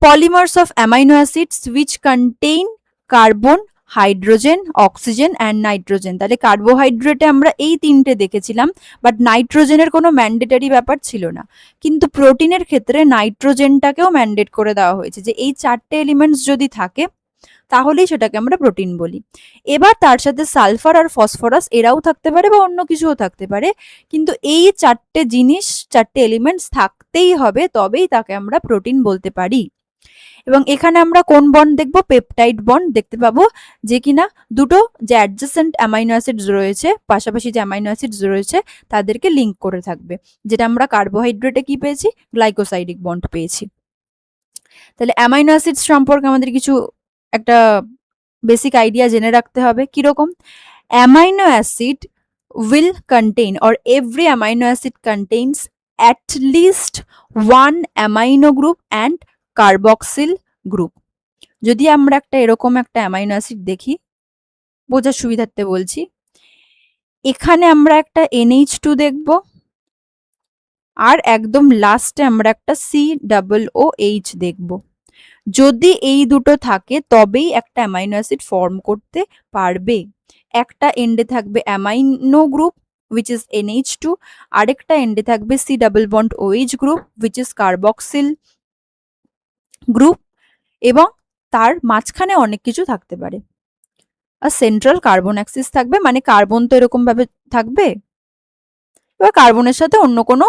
Polymers of amino acids which contain carbon, hydrogen, oxygen and nitrogen. তাহলে কার্বোহাইড্রেটে আমরা এই তিনটে দেখেছিলাম, বাট নাইট্রোজেনের কোনো ম্যান্ডেটারি ব্যাপার ছিল না। কিন্তু প্রোটিনের ক্ষেত্রে নাইট্রোজেনটাকেও ম্যান্ডেট করে দেওয়া হয়েছে, যে এই চারটে এলিমেন্টস যদি থাকে তাহলেই সেটাকে আমরা প্রোটিন বলি। এবার তার সাথে সালফার আর ফসফরাস এরাও থাকতে পারে বা অন্য কিছুও থাকতে পারে, কিন্তু এই চারটে জিনিস, চারটে এলিমেন্টস থাকতেই হবে, তবেই তাকে আমরা প্রোটিন বলতে পারি। এবং এখানে আমরা কোন বন্ড দেখবো, পেপটাইড বন্ড দেখতে পাবো, যে কিনা দুটো যে অ্যাডজেসেন্ট অ্যামাইনো অ্যাসিডস রয়েছে, পাশাপাশি যে অ্যামাইনো অ্যাসিডস রয়েছে তাদেরকে লিঙ্ক করে থাকবে, যেটা আমরা কার্বোহাইড্রেটে কি পেয়েছি, গ্লাইকোসাইডিক বন্ড পেয়েছি। তাহলে অ্যামাইনো অ্যাসিডস সম্পর্কে আমাদের কিছু একটা বেসিক আইডিয়া জেনে রাখতে হবে। কিরকম, amino acid will contain, or every amino acid contains at least one amino group and carboxyl group। যদি আমরা একটা এরকম একটা অ্যামাইনো অ্যাসিড দেখি, বোঝার সুবিধার্থে বলছি, এখানে আমরা একটা NH2 দেখব, আর একদম লাস্টে আমরা একটা COOH দেখব। যদি এই দুটো থাকে তবেই একটা অ্যামাইনো অ্যাসিড ফর্ম করতে পারবে। একটা এন্ডে থাকবে amino group which is NH2, আরেকটা এন্ডে থাকবে C double bond OH group which is carboxyl group, এবং তার মাঝখানে অনেক কিছু থাকতে পারে। আর সেন্ট্রাল কার্বন অ্যাক্সিস থাকবে, মানে কার্বন তো এরকম ভাবে থাকবে, এবার কার্বনের সাথে অন্য কোনো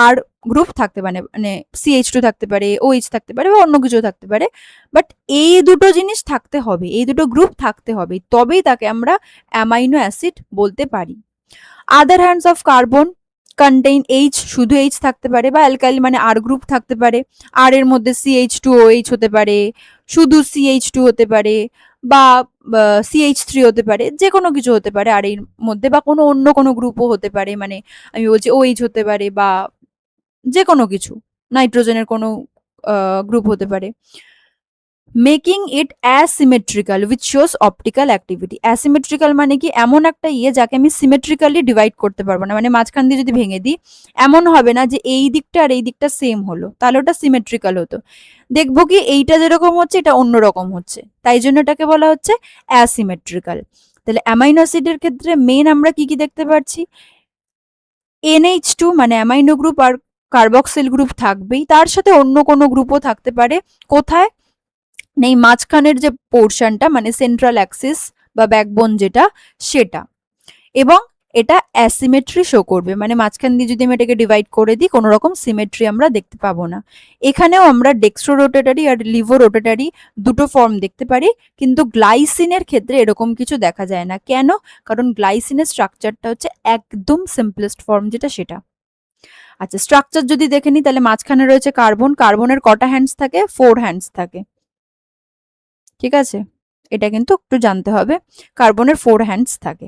আর গ্রুপ থাকতে পারে, মানে CH2 থাকতে পারে, OH থাকতে পারে, বা অন্য কিছু থাকতে পারে, বাট এই দুটো জিনিস থাকতে হবে, এই দুটো গ্রুপ থাকতে হবে, তবেই তাকে আমরা অ্যামাইনো অ্যাসিড বলতে পারি। Other hands of carbon contain H, শুধু H থাকতে পারে, বা অ্যালকাইল মানে আর গ্রুপ থাকতে পারে, আর এর মধ্যে CH2OH হতে পারে, শুধু CH2 হতে পারে, বা CH3 হতে পারে, যে কোনো কিছু হতে পারে আর এর মধ্যে, বা কোনো অন্য কোনো গ্রুপও হতে পারে, মানে আমি বলছি OH হতে পারে, বা যে কোনো কিছু, নাইট্রোজেনের কোনো গ্রুপ হতে পারে। Making it asymmetrical which shows optical activity. Asymmetrical মানে কি, এমন একটা যাকে আমি সিমেট্রিক্যালি ডিভাইড করতে পারবো না, মানে মাঝখান দিয়ে যদি ভেঙে দিই এমন হবে না যে এই দিকটা আর এই দিকটা সেম হলো, তাহলে ওটা সিমেট্রিক্যাল হতো। দেখবো কি এইটা যেরকম হচ্ছে এটা অন্যরকম হচ্ছে, তাই জন্য এটাকে বলা হচ্ছে অ্যাসিমেট্রিক্যাল। তাহলে অ্যামাইনো অ্যাসিডের ক্ষেত্রে মেন আমরা কি কি দেখতে পাচ্ছি, NH2 মানে অ্যামাইনো গ্রুপ আর কার্বক্সিল গ্রুপ থাকবেই, তার সাথে অন্য কোনো গ্রুপও থাকতে পারে। কোথায়, নেই মাঝখানের যে পোর্শনটা, মানে সেন্ট্রাল অ্যাক্সিস বা ব্যাকবোন যেটা, সেটা। এবং এটা অ্যাসিমেট্রি শো করবে, মানে মাঝখান দিয়ে যদি আমি এটাকে ডিভাইড করে দিই কোনো রকম সিমেট্রি আমরা দেখতে পাবো না। এখানেও আমরা ডেক্সট্রো রোটেটারি আর লিভো রোটেটারি দুটো ফর্ম দেখতে পারি, কিন্তু গ্লাইসিনের ক্ষেত্রে এরকম কিছু দেখা যায় না। কেন, কারণ গ্লাইসিনের স্ট্রাকচারটা হচ্ছে একদম সিম্পলেস্ট ফর্ম যেটা, সেটা। আচ্ছা, স্ট্রাকচার যদি দেখে নিই তাহলে মাঝখানে রয়েছে কার্বন। কার্বনের কটা হ্যান্ডস থাকে? 4 হ্যান্ডস থাকে। ঠিক আছে, এটা কিন্তু একটু জানতে হবে। কার্বনের 4 হ্যান্ডস থাকে।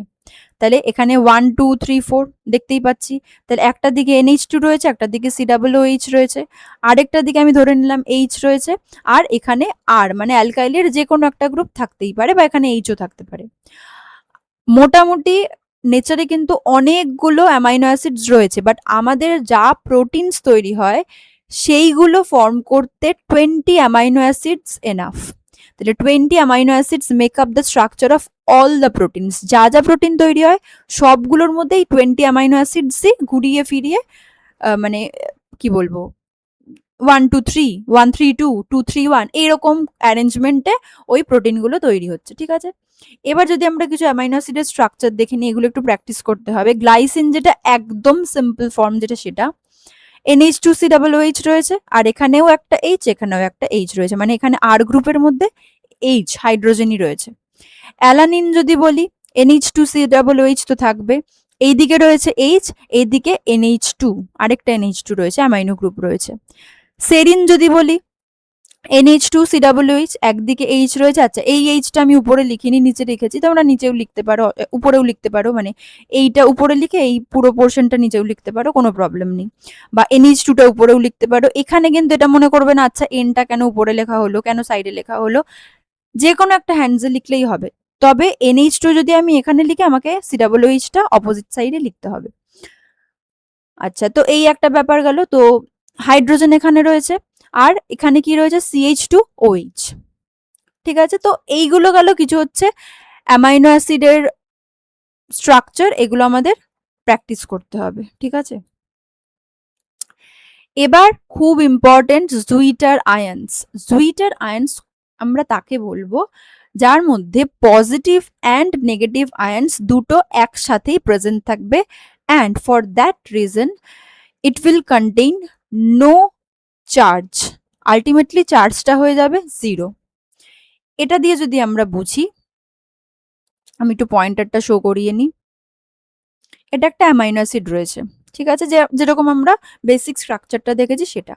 তাহলে এখানে 1 2 3 4 দেখতেই পাচ্ছি। তাহলে একটা দিকে NH2 রয়েছে, একটা দিকে COOH রয়েছে, আরেকটা দিকে আমি ধরে নিলাম H রয়েছে, আর এখানে R মানে অ্যালকাইলের যে কোনো একটা গ্রুপ থাকতেই পারে, বা এখানে Hও থাকতে পারে। মোটামুটি নেচারে কিন্তু অনেকগুলো অ্যামাইনো অ্যাসিডস রয়েছে, বাট আমাদের যা প্রোটিনস তৈরি হয় সেইগুলো ফর্ম করতে 20 অ্যামাইনো অ্যাসিডস এনাফ। তাহলে 20 amino acids make up the structure of all the proteins. যা যা প্রোটিন তৈরি হয় সবগুলোর মধ্যেই 20 অ্যামাইনো অ্যাসিডসই ঘুরিয়ে ফিরিয়ে মানে কি বলবো 1 2 3 1 3 2 2 3 1 এইরকম অ্যারেঞ্জমেন্টে ওই প্রোটিনগুলো তৈরি হচ্ছে। ঠিক আছে, এবার যদি আমরা কিছু অ্যামাইনো অ্যাসিডের স্ট্রাকচার দেখে নিই, এগুলো একটু প্র্যাকটিস করতে হবে। গ্লাইসিন যেটা একদম সিম্পল ফর্ম যেটা, সেটা NH2COOH রয়েছে, আর এখানেও একটা H, এখানেও একটা H রয়েছে, মানে এখানে R গ্রুপের মধ্যে H হাইড্রোজেনই রয়েছে। অ্যালানিন যদি বলি, NH2COOH তো থাকবে, এইদিকে রয়েছে H, এইদিকে NH2, আরেকটা NH2 রয়েছে, অ্যামাইনো গ্রুপ রয়েছে। সেরিন যদি বলি, NH2COOH, একদিকে H রয়েছে। আচ্ছা, এই Hটা আমি উপরে লিখিনি, নিচে লিখেছি, তোমরা নিচেও লিখতে পারো, উপরেও লিখতে পারো, মানে এইটা উপরে লিখে এই পুরো পোর্শনটা নিচেও লিখতে পারো, কোনো প্রবলেম নেই, বা NH2টা উপরেও লিখতে পারো। এখানে কিন্তু এটা মনে করবে না আচ্ছা এনটা কেন উপরে লেখা হলো, কেন সাইডে লেখা হলো, যে কোনো একটা হ্যান্ডসে লিখলেই হবে। তবে NH2 যদি আমি এখানে লিখে, আমাকে COOHটা অপোজিট সাইডে লিখতে হবে। আচ্ছা, তো এই একটা ব্যাপার গেল। তো হাইড্রোজেন এখানে রয়েছে, আর এখানে কি রয়েছে? CH2OH। ঠিক আছে, তো এইগুলো গেল কিছু হচ্ছে অ্যামাইনো অ্যাসিডের স্ট্রাকচার, এগুলো আমাদের প্র্যাকটিস করতে হবে। ঠিক আছে, এবার খুব ইম্পর্টেন্ট জুইটার আয়ন্স। জুইটার আয়ন্স আমরা তাকে বলবো যার মধ্যে পজিটিভ অ্যান্ড নেগেটিভ আয়ন্স দুটো একসাথেই প্রেজেন্ট থাকবে, and for that reason it will contain no charge. Ultimately চার্জটা হয়ে যাবে 0। এটা দিয়ে যদি আমরা বুঝি, আমি একটু পয়েন্টারটা শো করিয়ে নিই। এটা একটা অ্যামাইনো অ্যাসিড রয়েছে, ঠিক আছে, যেরকম আমরা বেসিক স্ট্রাকচারটা দেখেছি সেটা।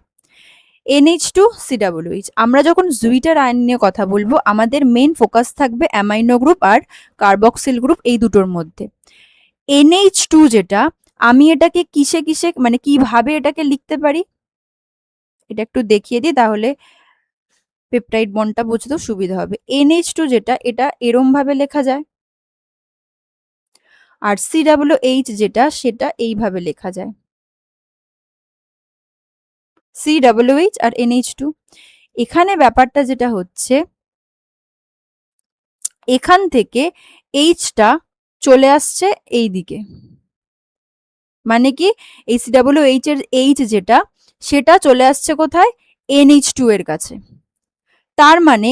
NH2COOH। আমরা যখন জুইটার আয়ন নিয়ে কথা বলবো, আমাদের মেইন ফোকাস থাকবে অ্যামাইনো গ্রুপ আর কার্বক্সিল গ্রুপ, এই দুটোর মধ্যে। NH2 যেটা, আমি এটাকে কিসে কিসে মানে কিভাবে এটাকে লিখতে পারি এটা একটু দেখিয়ে দিই, তাহলে পেপটাইড বন্ডটা বুঝতেও সুবিধা হবে। NH2 যেটা, এটা এরম ভাবে লেখা যায়, আর COOH যেটা, সেটা এইভাবে লেখা যায়, COOH আর NH2। এখানে ব্যাপারটা যেটা হচ্ছে, এখান থেকে Hটা চলে আসছে এই দিকে, মানে কি এই COOH এর H যেটা, সেটা চলে আসছে কোথায়? NH2 এর কাছে। তার মানে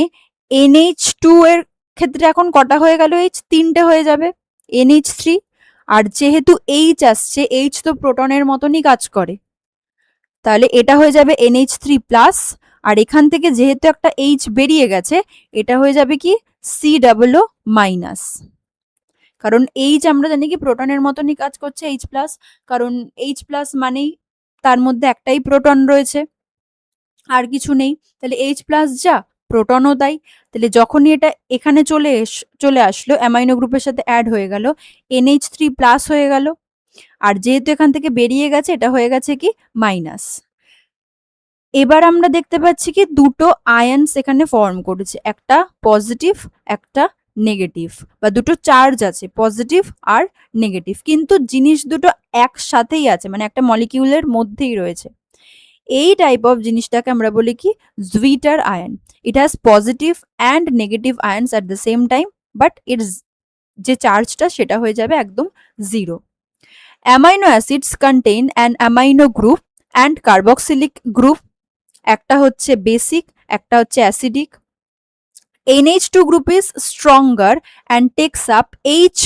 NH2 এর ক্ষেত্রে এখন কটা হয়ে গেল? H 3টে হয়ে যাবে, NH3। আর যেহেতু H আসছে, H তো প্রোটনের মতনই কাজ করে, তাহলে এটা হয়ে যাবে NH3+, আর এখান থেকে যেহেতু একটা H বেরিয়ে গেছে, এটা হয়ে যাবে কি COO-, কারণ H আমরা জানি কি প্রোটনের মতনই কাজ করছে, H+, কারণ H+ মানেই তার মধ্যে একটাই প্রোটন রয়েছে, আর কিছু নেই। তাহলে H+ যা, প্রোটনও তাই। তাহলে যখনই এটা এখানে চলে আসলো, অ্যামাইনো গ্রুপের সাথে অ্যাড হয়ে গেল, NH3+ হয়ে গেল, আর যেহেতু এখান থেকে বেরিয়ে গেছে, এটা হয়ে গেছে কি মাইনাস। এবার আমরা দেখতে পাচ্ছি কি দুটো আয়ন্স এখানে ফর্ম করেছে, একটা পজিটিভ, একটা নেগেটিভ, বা দুটো চার্জ আছে, পজিটিভ আর নেগেটিভ, কিন্তু জিনিস দুটো একসাথেই আছে, মানে একটা মলিকিউলের মধ্যেই রয়েছে। এই টাইপ অফ জিনিসটাকে আমরা বলি কি জুইটার ion. It has positive and negative আয়ন্স at the same time, but এর যে চার্জটা সেটা হয়ে যাবে একদম 0। Amino acids contain an amino group and carboxylic group. একটা হচ্ছে বেসিক, একটা হচ্ছে acidic. NH2 group is stronger and takes up H+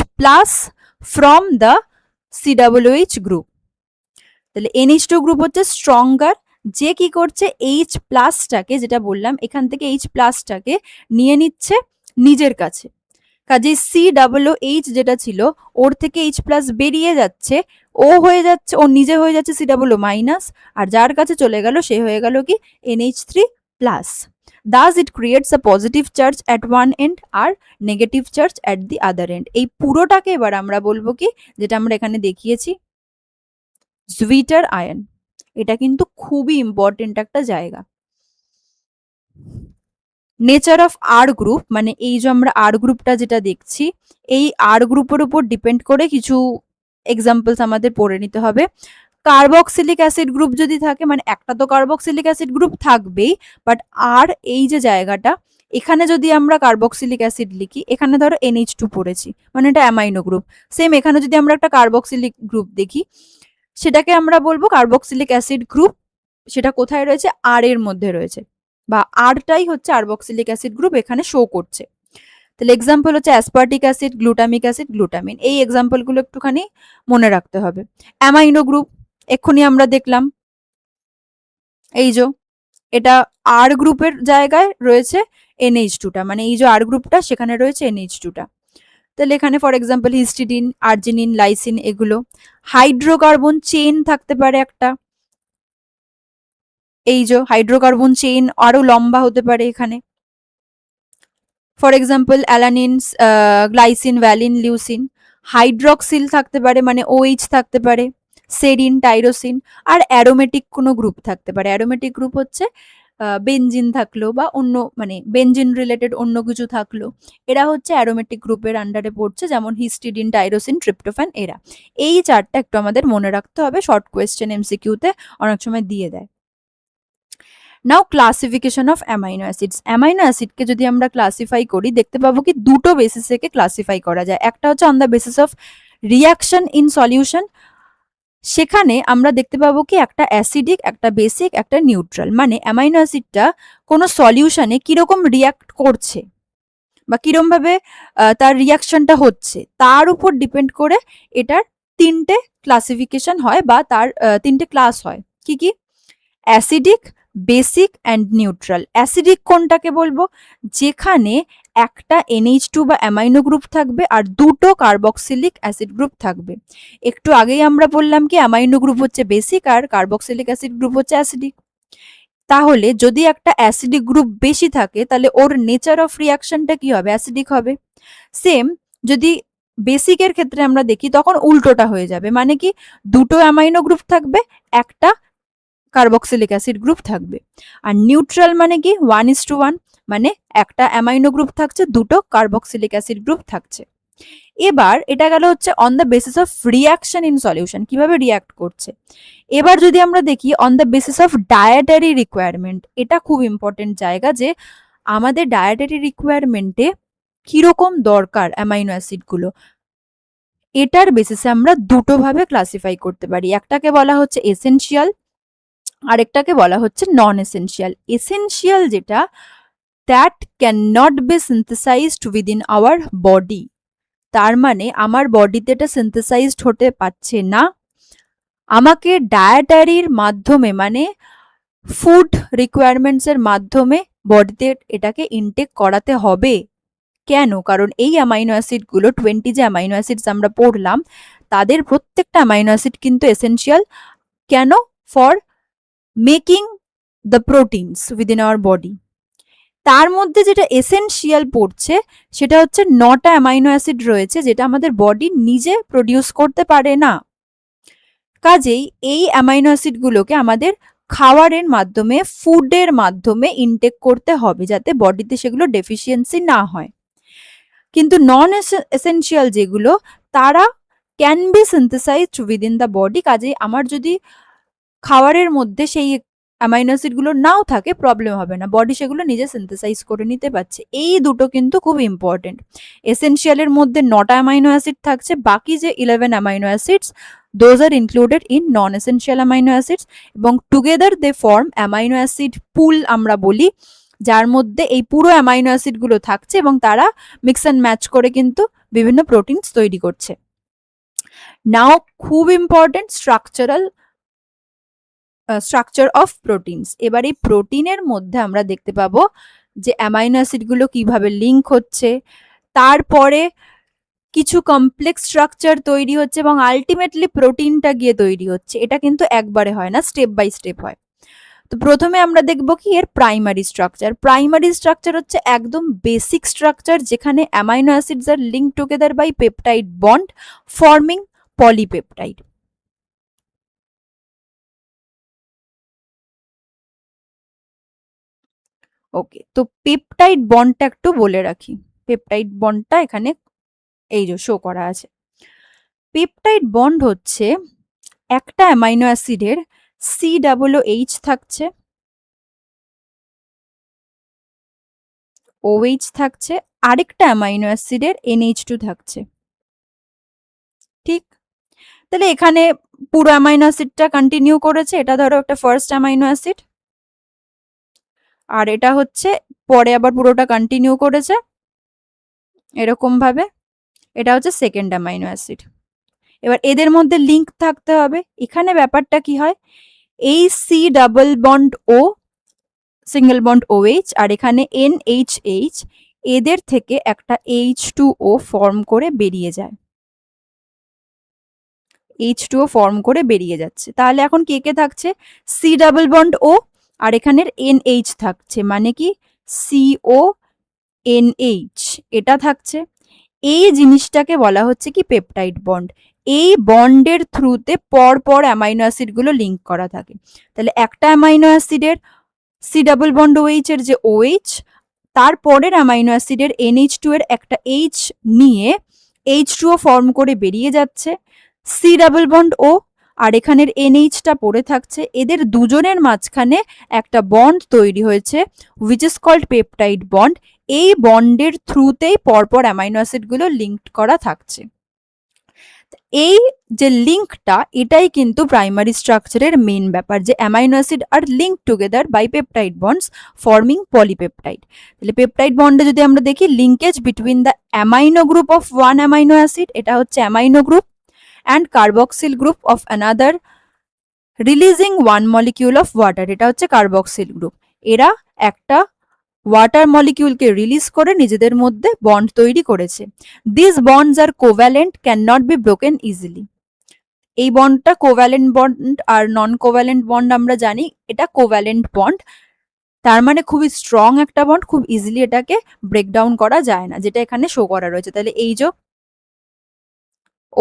from the COOH group. তাহলে NH2 গ্রুপ হচ্ছে স্ট্রঙ্গার, যে কি করছে H+টাকে, যেটা বললাম এখান থেকে H+টাকে নিয়ে নিচ্ছে নিজের কাছে। কাজে COOH যেটা ছিল, ওর থেকে H+ বেরিয়ে যাচ্ছে, ও হয়ে যাচ্ছে, ও নিজে হয়ে যাচ্ছে COO-, আর যার কাছে চলে গেল সে হয়ে গেল কি NH3+. Thus it creates a positive charge at one end আর negative charge at the other end. এই পুরোটাকে এবার আমরা বলবো কি, যেটা আমরা এখানে দেখিয়েছি, জুইটার আয়ন. এটা কিন্তু খুবই ইম্পর্টেন্ট একটা জায়গা. নেচার অফ আর গ্রুপ, মানে এই যে আমরা আর গ্রুপটা যেটা দেখছি, এই আর গ্রুপের উপর ডিপেন্ড করে কিছু এক্সাম্পলস আমাদের পড়ে নিতে হবে. কার্বক্সিলিক অ্যাসিড গ্রুপ যদি থাকে, মানে একটা তো কার্বক্সিলিক অ্যাসিড গ্রুপ থাকবেই, বাট আর এই যে জায়গাটা, এখানে যদি আমরা কার্বক্সিলিক অ্যাসিড লিখি, এখানে ধরো NH2 পড়েছি, মানে এটা অ্যামাইনো গ্রুপ. সেম এখানে যদি আমরা একটা কার্বক্সিলিক গ্রুপ দেখি, সেটাকে আমরা বলবো কার্বক্সিলিক অ্যাসিড গ্রুপ. সেটা কোথায় রয়েছে? আর এর মধ্যে রয়েছে, বা আরটাই হচ্ছে কার্বক্সিলিক অ্যাসিড গ্রুপ এখানে শো করছে. তাহলে এক্সাম্পল হচ্ছে aspartic acid, glutamic acid, glutamine. এই এক্সাম্পলগুলো একটুখানি মনে রাখতে হবে. অ্যামাইনো গ্রুপ এক্ষুনি আমরা দেখলাম, এই যে এটা আর গ্রুপের জায়গায় রয়েছে NH2টা, মানে এই যে আর গ্রুপটা সেখানে রয়েছে NH2টা. তাহলে এখানে for example histidine, arginine, lysine, এগুলো. হাইড্রোকার্বন চেইন থাকতে পারে একটা, এই যে হাইড্রোকার্বন চেইন আরো লম্বা হতে পারে এখানে. For example alanine, glycine, valine, leucine. Hydroxyl থাকতে পারে, মানে OH থাকতে পারে, সেরিন, টাইরোসিন. আর অ্যারোমেটিক কোনো গ্রুপ থাকতে পারে. অ্যারোমেটিক গ্রুপ হচ্ছে বেনজিন থাকলো বা অন্য, মানে বেনজিন রিলেটেড অন্য কিছু থাকলো, এরা হচ্ছে অ্যারোমেটিক গ্রুপের আন্ডারে পড়ছে, যেমন হিস্টিডিন, টাইরোসিন, ট্রিপ্টোফ্যান, এরা. এই চারটা একটু আমাদের মনে রাখতে হবে, শর্ট কোয়েশ্চেন MCQ-তে অনেক সময় দিয়ে দেয়. Now classification of amino acids. Amino অ্যাসিডকে যদি আমরা ক্লাসিফাই করি, দেখতে পাবো কি দুটো বেসিস থেকে ক্লাসিফাই করা যায়. একটা হচ্ছে on the basis of reaction in solution. সেখানে আমরা দেখতে পাবো কি একটা অ্যাসিডিক, একটা বেসিক, একটা নিউট্রাল. মানে অ্যামাইনো অ্যাসিডটা কোনো সলিউশনে কিরকম রিয়াক্ট করছে বা কিরম ভাবে তার রিয়াকশনটা হচ্ছে, তার উপর ডিপেন্ড করে এটার তিনটে ক্লাসিফিকেশন হয়, বা তার তিনটে ক্লাস হয়. কি কি? Acidic, basic and neutral. Acidic কোনটাকে বলবো? যেখানে একটা NH2 বা অ্যামাইনো গ্রুপ থাকবে আর দুটো কার্বক্সিলিক অ্যাসিড গ্রুপ থাকবে. একটু আগেই আমরা বললাম কি অ্যামাইনো গ্রুপ হচ্ছে বেসিক আর কার্বক্সিলিক অ্যাসিড গ্রুপ হচ্ছে অ্যাসিডিক. তাহলে যদি একটা অ্যাসিডিক গ্রুপ বেশি থাকে, তাহলে ওর নেচার অফ রিয়াকশনটা কি হবে? অ্যাসিডিক হবে. সেম যদি বেসিকের ক্ষেত্রে আমরা দেখি, তখন উল্টোটা হয়ে যাবে. মানে কি, দুটো অ্যামাইনো গ্রুপ থাকবে, একটা কার্বক্সিলিক অ্যাসিড গ্রুপ থাকবে. আর নিউট্রাল মানে কি? 1:1, মানে একটা অ্যামাইনো গ্রুপ থাকছে, দুটো কার্বক্সিলিক অ্যাসিড গ্রুপ থাকছে. এবার এটা গেল হচ্ছে on the basis of reaction in solution, কিভাবে রিয়াক্ট করছে. এবার যদি আমরা দেখি on the basis of dietary requirement, এটা খুব ইম্পর্টেন্ট জায়গা, যে আমাদের ডায়েটারি রিকোয়ারমেন্টে কিরকম দরকার অ্যামাইনো অ্যাসিডগুলো, এটার বেসিসে আমরা দুটো ভাবে ক্লাসিফাই করতে পারি. একটাকে বলা হচ্ছে এসেনশিয়াল, আরেকটাকে বলা হচ্ছে নন এসেনশিয়াল. এসেনশিয়াল যেটা, that can not be synthesised within our body. তার মানে আমার বডিতে এটা সিনথেসাইজড হতে পারছে না, আমাকে ডায়েটারির মাধ্যমে, মানে ফুড রিকোয়ারমেন্টস এর মাধ্যমে বডিতে এটাকে ইনটেক করাতে হবে. কেন? কারণ এই অ্যামাইনো অ্যাসিড গুলো 20 যে অ্যামাইনো অ্যাসিডস আমরা পড়লাম, তাদের প্রত্যেকটা অ্যামাইনো অ্যাসিড কিন্তু এসেনশিয়াল. কেন? For making the proteins within our body. তার মধ্যে যেটা এসেনশিয়াল পড়ছে, সেটা হচ্ছে 9টা অ্যামাইনো অ্যাসিড রয়েছে, যেটা আমাদের বডি নিজে প্রডিউস করতে পারে না. কাজেই এই অ্যামাইনো অ্যাসিড গুলোকে আমাদের খাওয়ারের মাধ্যমে, ফুডের মাধ্যমে ইনটেক করতে হবে, যাতে বডিতে সেগুলো ডেফিসিয়েন্সি না হয়. কিন্তু নন এসেনশিয়াল যেগুলো, তারা can be synthesised within the body. কাজেই আমার যদি খাবারের মধ্যে সেই অ্যামাইনো অ্যাসিড গুলো নাও থাকে, প্রবলেম হবে না, বডি সেগুলো নিজে সিনথেসাইজ করে নিতে পারছে. এই দুটো কিন্তু খুব ইম্পর্টেন্ট. এসেনশিয়ালের মধ্যে 9টা অ্যামাইনো অ্যাসিড থাকছে, বাকি যে 11 amino acids, those are included in non essential amino acids, এবং together they form amino acid pool আমরা বলি, যার মধ্যে এই পুরো অ্যামাইনো অ্যাসিড গুলো থাকছে, এবং তারা মিক্স অ্যান্ড ম্যাচ করে কিন্তু বিভিন্ন প্রোটিনস তৈরি করছে. নাও খুব ইম্পর্টেন্ট, স্ট্রাকচার অফ প্রোটিনস. এবার এই প্রোটিনের মধ্যে আমরা দেখতে পাবো যে অ্যামাইনো অ্যাসিড গুলো কিভাবে লিঙ্ক হচ্ছে, তারপরে কিছু কমপ্লেক্স স্ট্রাকচার তৈরি হচ্ছে এবং আলটিমেটলি প্রোটিনটা গিয়ে তৈরি হচ্ছে। এটা কিন্তু একবারে হয় না, স্টেপ বাই স্টেপ হয়। তো প্রথমে আমরা দেখব কি এর প্রাইমারি স্ট্রাকচার। প্রাইমারি স্ট্রাকচার হচ্ছে একদম বেসিক স্ট্রাকচার, যেখানে amino acids are link together by peptide bond forming polypeptide. Okay, তো পেপটাইড বন্ডটা একটু বলে রাখি। পেপটাইড বন্ডটা এখানে এই যে শো করা আছে। পেপটাইড বন্ড হচ্ছে একটা অ্যামাইনো অ্যাসিডের COOH থাকছে, OH থাকছে, আরেকটা অ্যামাইনো অ্যাসিডের NH2 থাকছে। ঠিক, তাহলে এখানে পুরো অ্যামাইনো অ্যাসিডটা কন্টিনিউ করেছে। এটা ধরো একটা ফার্স্ট অ্যামাইনো অ্যাসিড, আর এটা হচ্ছে পরে আবার পুরোটা কন্টিনিউ করেছে এরকম ভাবে। এটা হচ্ছে সেকেন্ড অ্যামাইনো অ্যাসিড। এবার এদের মধ্যে লিঙ্ক থাকতে হবে। এখানে ব্যাপারটা কি হয়, এই C double bond O single bond OH আর এখানে NHH, এদের থেকে একটা H2O ফর্ম করে বেরিয়ে যায়। H2O ফর্ম করে বেরিয়ে যাচ্ছে। তাহলে এখন কে কে থাকছে, C ডাবল বন্ড O আর এখানের NH থাকছে, মানে কি CONH এটা থাকছে। এই জিনিসটাকে বলা হচ্ছে কি পেপটাইড বন্ড। এই বন্ডের থ্রুতে পর পর অ্যামাইনো অ্যাসিড গুলো লিঙ্ক করা থাকে। তাহলে একটা অ্যামাইনো অ্যাসিডের C ডাবল বন্ড OH এর যে OH, তারপরের অ্যামাইনো অ্যাসিডের NH2 এর একটা H নিয়ে H2O ফর্ম করে বেরিয়ে যাচ্ছে। C ডাবল বন্ড O আর এখানের NH-টা পড়ে থাকছে। এদের দুজনের মাঝখানে একটা বন্ড তৈরি হয়েছে, which is called peptide bond. এই বন্ডের থ্রুতেই পরপর অ্যামাইনো অ্যাসিড গুলো লিঙ্কড করা থাকছে। এই যে লিঙ্কটা, এটাই কিন্তু প্রাইমারি স্ট্রাকচারের মেইন ব্যাপার, যে amino acid are link together by peptide bonds forming polypeptide. তাহলে পেপটাইড বন্ডে যদি আমরা দেখি, linkage between the amino group of one amino acid, এটা হচ্ছে amino group, and carboxyl group of another releasing one molecule of water, এটা হচ্ছে carboxyl group. এরা একটা ওয়াটার মলিকিউলকে রিলিজ করে নিজেদের মধ্যে বন্ড তৈরি করেছে। This bonds are covalent, can not be broken easily. এই বন্ডটা কোভ্যালেন্ট বন্ড আর নন কোভ্যালেন্ট বন্ড আমরা জানি, এটা কোভ্যালেন্ট বন্ড, তার মানে খুবই স্ট্রং একটা বন্ড, খুব ইজিলি এটাকে ব্রেকডাউন করা যায় না, যেটা এখানে শো করা রয়েছে। তাহলে এই যে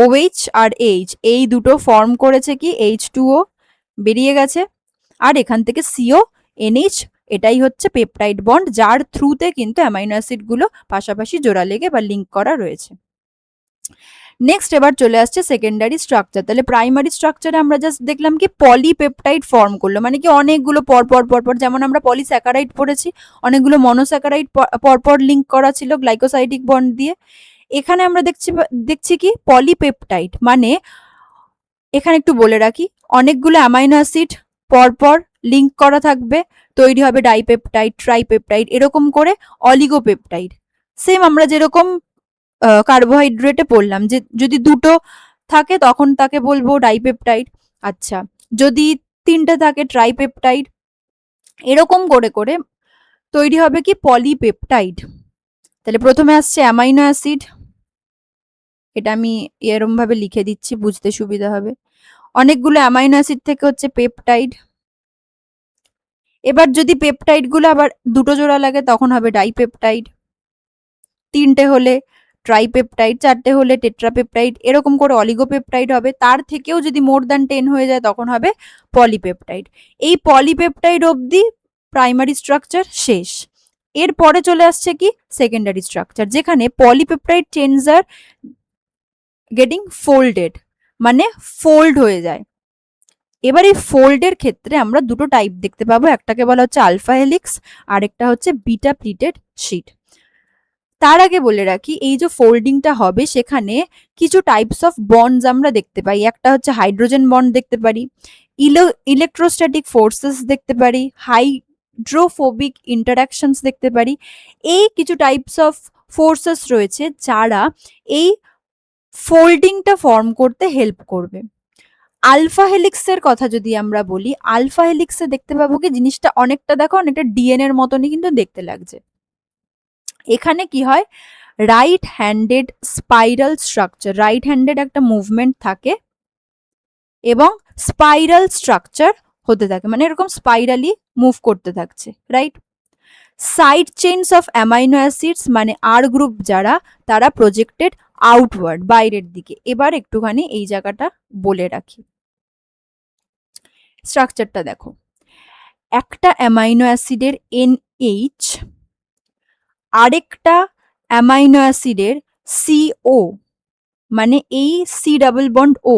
OH আর H, এই দুটো ফর্ম করেছে কি H2O বেরিয়ে গেছে, আর এখান থেকে CONH, এটাই হচ্ছে পেপটাইড বন্ড, যার থ্রুতে কিন্তু অ্যামাইনো অ্যাসিড গুলো পাশাপাশি জোড়া লেগে বা লিঙ্ক করা রয়েছে। নেক্সট এবার চলে আসছে সেকেন্ডারি স্ট্রাকচার। তাহলে প্রাইমারি স্ট্রাকচারে আমরা জাস্ট দেখলাম কি পলিপেপটাইড ফর্ম করলো, মানে কি অনেকগুলো পরপর, যেমন আমরা পলিস্যাকারাইড পড়েছি, অনেকগুলো মনোস্যাকারাইড পরপর লিঙ্ক করা ছিল গ্লাইকোসাইডিক বন্ড দিয়ে। এখানে আমরা দেখছি কি পলিপেপটাইড, মানে এখানে একটু বলে রাখি, অনেকগুলো অ্যামাইনো অ্যাসিড পরপর লিঙ্ক করা থাকবে, তৈরি হবে ডাইপেপটাইড, ট্রাইপেপটাইড, এরকম করে অলিগোপেপটাইড। সেম আমরা যেরকম কার্বোহাইড্রেটে পড়লাম, যে যদি দুটো থাকে তখন তাকে বলবো ডাইপেপটাইড, আচ্ছা যদি তিনটে থাকে ট্রাইপেপটাইড। এরকম করে করে তৈরি হবে কি পলিপেপটাইড। তাহলে প্রথমে আসছে অ্যামাইনো অ্যাসিড, এটা আমি এরম ভাবে লিখে দিচ্ছি বুঝতে সুবিধা হবে। অনেকগুলো অ্যামাইনো অ্যাসিড থেকে হচ্ছে পেপটাইড। এবার যদি পেপটাইড গুলো আবার দুটো জোড়া লাগে তখন হবে ডাইপেপটাইড, তিনটে হলে ট্রাইপেপটাইড, চারটে হলে টেট্রাপেপটাইড, এরকম করে অলিগোপেপটাইড হবে। তার থেকেও যদি মোর দ্যান 10 হয়ে যায় তখন হবে পলিপেপটাইড। এই পলিপেপটাইড অবধি প্রাইমারি স্ট্রাকচার শেষ। এরপরে চলে আসছে কি সেকেন্ডারি স্ট্রাকচার, যেখানে polypeptide chains are getting folded, মানে ফোল্ড হয়ে যায়। এবার এই ফোল্ডের ক্ষেত্রে আমরা দুটো টাইপ দেখতে পাবো, একটাকে বলা হচ্ছে আলফা হেলিক্স, আরেকটা হচ্ছে বিটা প্লিটেড শিট। তার আগে বলে রাখি, এই যে ফোল্ডিংটা হবে সেখানে কিছু টাইপস অফ বন্ডস আমরা দেখতে পাই। একটা হচ্ছে হাইড্রোজেন বন্ড দেখতে পারি, ইলেকট্রোস্ট্যাটিক ফোর্সেস দেখতে পারি, হাইড্রোফোবিক ইন্টারাকশনস দেখতে পারি। এই কিছু টাইপস অফ ফোর্সেস রয়েছে যারা এই ফোল্ডিংটা ফর্ম করতে হেল্প করবে। আলফা হেলিক্সের কথা যদি আমরা বলি, আলফা হেলিক্সে দেখতে পাবো কি জিনিসটা অনেকটা দেখো, অনেকটা ডিএনএ এর মতনই কিন্তু দেখতে লাগছে। এখানে কি হয়, right handed spiral structure, right handed একটা মুভমেন্ট থাকে এবং স্পাইরাল স্ট্রাকচার হতে থাকে, মানে এরকম স্পাইরালি মুভ করতে থাকছে, right. Side chains of amino acids মানে আর গ্রুপ যারা, তারা প্রজেক্টেড আউটওয়ার্ড, বাইরের দিকে। এবার একটুখানি এই জায়গাটা বলে রাখি, স্ট্রাকচারটা দেখো। একটা অ্যামাইনো অ্যাসিডের NH আরেকটা অ্যামাইনো অ্যাসিডের CO, মানে এই C ডাবল বন্ড O,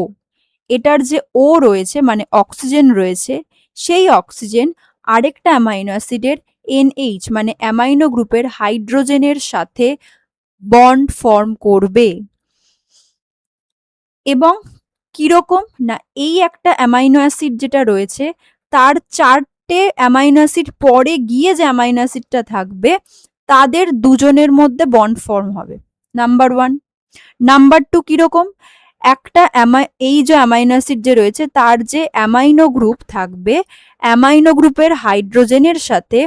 এটার যে O রয়েছে মানে অক্সিজেন রয়েছে, সেই অক্সিজেন আরেকটা অ্যামাইনো অ্যাসিডের NH মানে অ্যামাইনো গ্রুপের হাইড্রোজেনের সাথে বন্ড ফর্ম করবে। এবং কিরকম না, এই একটা অ্যামাইনো অ্যাসিড যেটা রয়েছে তার 4টে অ্যামাইনো অ্যাসিড পরে গিয়ে যে অ্যামাইনো অ্যাসিডটা থাকবে তাদের দুজনের মধ্যে বন্ড ফর্ম হবে, নাম্বার 1। নাম্বার 2 কিরকম, একটা এই যে অ্যামাইনো অ্যাসিড যে রয়েছে তার যে অ্যামাইনো গ্রুপ থাকবে, অ্যামাইনো গ্রুপের হাইড্রোজেনের সাথে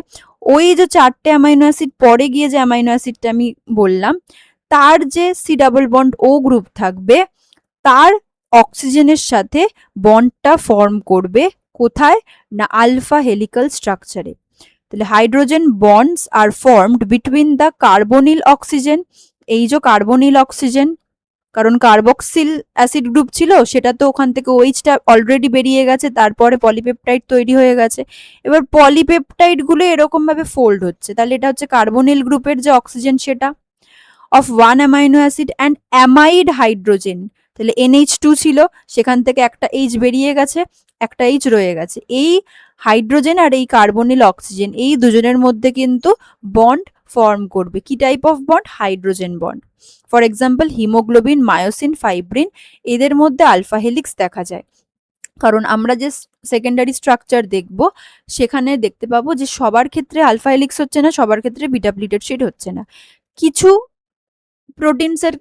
ওই যে 4টে অ্যামাইনো অ্যাসিড পরে গিয়ে যে অ্যামাইনো অ্যাসিডটা আমি বললাম তার যে C double bond O group থাকবে তার অক্সিজেনের সাথে বন্ডটা ফর্ম করবে কোথায় না আলফা হেলিক্যাল স্ট্রাকচারে। তাহলে hydrogen bonds are formed between the carbonyl oxygen, এই যে কার্বনিল অক্সিজেন, কারণ কার্বক্সিল অ্যাসিড গ্রুপ ছিল সেটা তো ওখান থেকে ওইচটা অলরেডি বেরিয়ে গেছে, তারপরে পলিপেপটাইড তৈরি হয়ে গেছে। এবার পলিপেপটাইড গুলো এরকম ভাবে ফোল্ড হচ্ছে, তাহলে এটা হচ্ছে কার্বনিল গ্রুপের যে অক্সিজেন সেটা of one amino acid and amide hydrogen, তাহলে NH2 ছিল, সেখান থেকে একটা H বেরিয়ে গেছে, একটা H রয়ে গেছে। এই হাইড্রোজেন আর এই কার্বনিল অক্সিজেন এই দুজনের মধ্যে কিন্তু বন্ড ফর্ম করবে। কি type of bond? Hydrogen bond. For example haemoglobin, myosin, fibrin, এদের মধ্যে আলফা হেলিক্স দেখা যায়। কারণ আমরা যে সেকেন্ডারি স্ট্রাকচার দেখব সেখানে দেখতে পাবো যে সবার ক্ষেত্রে আলফা হেলিক্স হচ্ছে না, সবার ক্ষেত্রে বিটা প্লিটেড শিট হচ্ছে না। কিছু প্রোটিনসের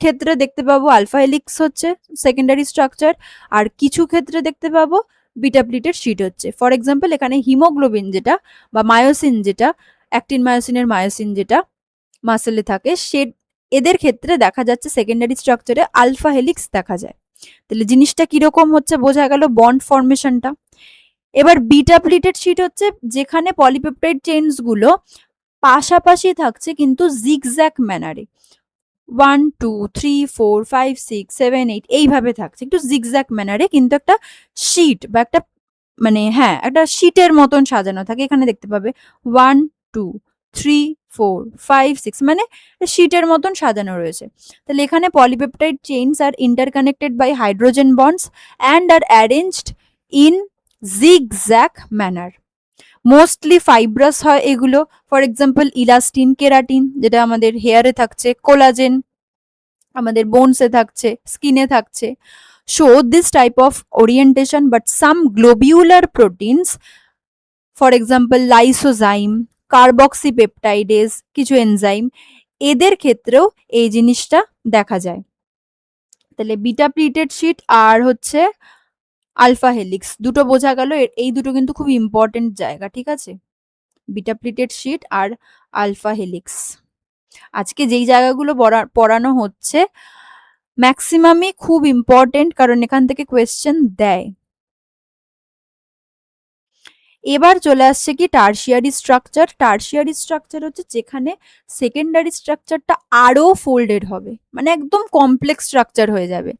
ক্ষেত্রে দেখতে পাবো আলফা হেলিক্স হচ্ছে সেকেন্ডারি স্ট্রাকচার, আর কিছু ক্ষেত্রে দেখতে পাবো বিটা প্লিটেড শিট হচ্ছে। ফর এক্সাম্পল এখানে হিমোগ্লোবিন যেটা বা মায়োসিন যেটা, অ্যাক্টিন মায়োসিনের মায়োসিন যেটা মাসেলে থাকে, সে এদের ক্ষেত্রে দেখা যাচ্ছে সেকেন্ডারি স্ট্রাকচারে আলফা হেলিক্স দেখা যায়। তাহলে জিনিসটা কিরকম হচ্ছে বোঝা গেল বন্ড ফর্মেশনটা। এবার বিটা প্লিটেড শিট হচ্ছে যেখানে পলিপেপটাইড চেইনস গুলো পাশাপাশি থাকছে কিন্তু জিগজ্যাগ ম্যানারে, 1 2 3 4 5 6 7 8 এইভাবে থাকছে একটু জিগজ্যাগ ম্যানারে, কিন্তু একটা শিট বা একটা মানে হ্যাঁ একটা শিটের মতন সাজানো থাকে। এখানে দেখতে পাবে 1 2 3 4 5 6 মানে শিটের মতন সাজানো রয়েছে। তাহলে এখানে polypeptide chains are interconnected by hydrogen bonds and are arranged in zigzag manner. Mostly fibrous হয় এগুলো, ফর এক্সাম্পল ইলাস্টিন, কেরাটিন যেটা আমাদের হেয়ারে থাকছে, কোলাজেন আমাদের বোনসে থাকছে, স্কিনে থাকছে। Show this type of orientation, but some globular proteins for example lysozyme, কার্বক্সিপেপটাইডেজ, কিছু এনজাইম, এদের ক্ষেত্রেও এই জিনিসটা দেখা যায়। তাহলে বিটা প্লিটেড শিট আর হচ্ছে আলফা হেলিক্স দুটো বোঝা গেল, এই দুটো কিন্তু খুব ইম্পর্টেন্ট জায়গা, ঠিক আছে, বিটা প্লিটেড শিট আর আলফা হেলিক্স। আজকে যেই জায়গাগুলো পড়ানো হচ্ছে ম্যাক্সিমামই খুব ইম্পর্টেন্ট, কারণ এখান থেকে কোয়েশ্চেন দেয়। এবার চলে আসছে কি টার্সিয়ারি স্ট্রাকচার। টার্সিয়ারি স্ট্রাকচার হচ্ছে যেখানে সেকেন্ডারি স্ট্রাকচারটা আরো ফোল্ডেড হবে, মানে একদম কমপ্লেক্স স্ট্রাকচার হয়ে যাবে।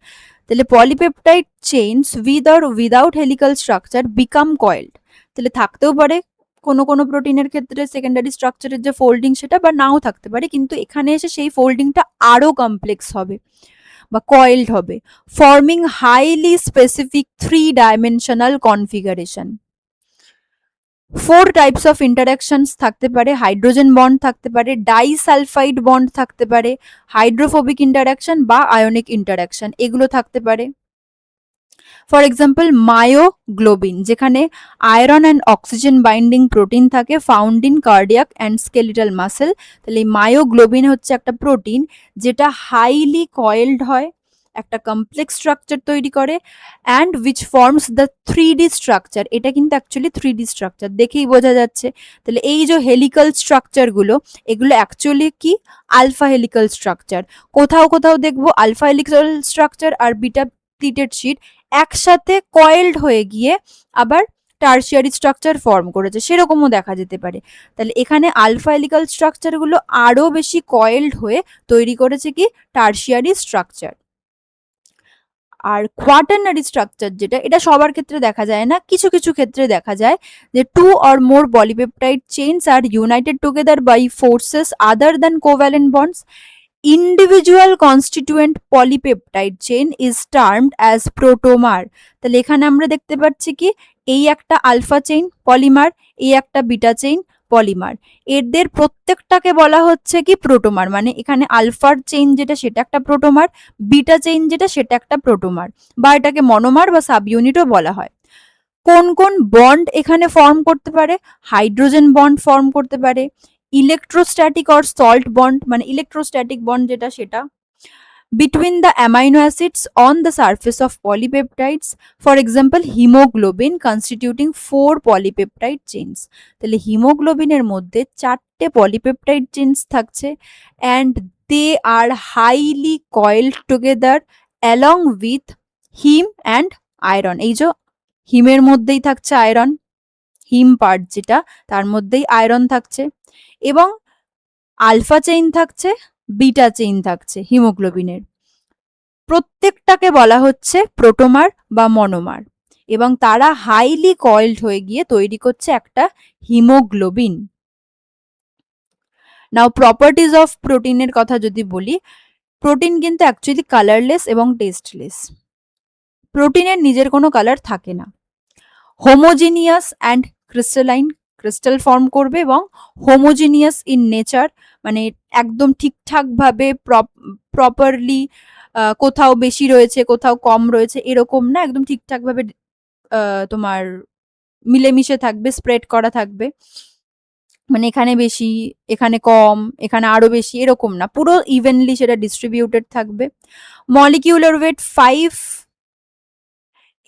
তাহলে polypeptide chains with or without helical structure become coiled. তাহলে থাকতেও পারে কোনো কোনো প্রোটিনের ক্ষেত্রে সেকেন্ডারি স্ট্রাকচারের যে ফোল্ডিং সেটা, বা নাও থাকতে পারে, কিন্তু এখানে এসে সেই ফোল্ডিংটা আরো কমপ্লেক্স হবে বা কয়েলড হবে, forming highly specific 3 dimensional configuration. 4 types of interactions থাকতে পারে, হাইড্রোজেন বন্ড থাকতে পারে, ডাইসালফাইড বন্ড থাকতে পারে, হাইড্রোফোবিক ইন্টারাকশন বা আয়নিক ইন্টারাকশন এগুলো থাকতে পারে। ফর এক্সাম্পল মায়োগ্লোবিন, যেখানে iron and oxygen binding protein থাকে, found in cardiac and skeletal muscle. তাহলে এই মায়োগ্লোবিন হচ্ছে একটা প্রোটিন যেটা হাইলি কয়েলড হয়, একটা কমপ্লেক্স স্ট্রাকচার তৈরি করে and which forms the 3D structure. এটা কিন্তু অ্যাকচুয়ালি 3D স্ট্রাকচার, দেখেই বোঝা যাচ্ছে। তাহলে এই যে হেলিক্যাল স্ট্রাকচারগুলো, এগুলো অ্যাকচুয়ালি কি আলফা হেলিক্যাল স্ট্রাকচার। কোথাও কোথাও দেখবো আলফা হেলিক্যাল স্ট্রাকচার আর বিটা প্লিটেড শিট একসাথে কয়েলড হয়ে গিয়ে আবার টার্সিয়ারি স্ট্রাকচার ফর্ম করেছে, সেরকমও দেখা যেতে পারে। তাহলে এখানে আলফা হেলিক্যাল স্ট্রাকচারগুলো আরো বেশি কয়েলড হয়ে তৈরি করেছে কি টার্সিয়ারি স্ট্রাকচার। আর কোয়াটারনারি স্ট্রাকচার যেটা, এটা সবার ক্ষেত্রে দেখা যায় না, কিছু কিছু ক্ষেত্রে দেখা যায় যে two or more polypeptide chains are united together by forces other than covalent bonds. Individual constituent polypeptide chain is termed as protomer. তাহলে এখানে আমরা দেখতে পাচ্ছি কি এই একটা আলফা চেইন পলিমার, এই একটা বিটা চেইন পলিমার, এদের প্রত্যেকটাকে বলা হচ্ছে কি প্রোটোমার। মানে এখানে আলফার চেইন যেটা সেটা একটা প্রোটোমার, বিটা চেইন যেটা সেটা একটা প্রোটোমার, বা এটাকে মনোমার বা সাব ইউনিটও বলা হয়। কোন কোন বন্ড এখানে ফর্ম করতে পারে? হাইড্রোজেন বন্ড ফর্ম করতে পারে, ইলেকট্রোস্ট্যাটিক অর সল্ট বন্ড, মানে ইলেকট্রোস্ট্যাটিক বন্ড যেটা সেটা, between the amino acids on the surface of polypeptides, for example hemoglobin constituting 4 polypeptide chains। তাহলে হিমোগ্লোবিনের মধ্যে 4টে পলিপেপটাইড চেইনস থাকছে and they are highly coiled together along with heme and iron। এই যে হিমের মধ্যেই থাকছে আয়রন, হিম part যেটা তার মধ্যেই আয়রন থাকছে, এবং আলফা চেইন থাকছে, বিটা চেইন থাকছে হিমোগ্লোবিনের। প্রত্যেকটাকে বলা হচ্ছে প্রোটোমার বা মনোমার, এবং তারা হাইলি কয়েলড হয়ে গিয়ে তৈরি করছে একটা হিমোগ্লোবিন। নাও প্রপার্টিজ অফ প্রোটিনের কথা যদি বলি, প্রোটিন কিন্তু অ্যাকচুয়ালি কালারলেস এবং টেস্টলেস। প্রোটিনের নিজের কোনো কালার থাকে না, homogeneous and crystalline, crystal form করবে, এবং হোমোজিনিয়াস ইন নেচার, মানে একদম ঠিকঠাক ভাবে প্রপারলি কোথাও বেশি রয়েছে কোথাও কম রয়েছে এরকম না, একদম ঠিকঠাক ভাবে তোমার মিলেমিশে থাকবে, স্প্রেড করা থাকবে, মানে এখানে বেশি এখানে কম এখানে আরো বেশি এরকম না, পুরো ইভেনলি সেটা ডিস্ট্রিবিউটেড থাকবে। Molecular weight 5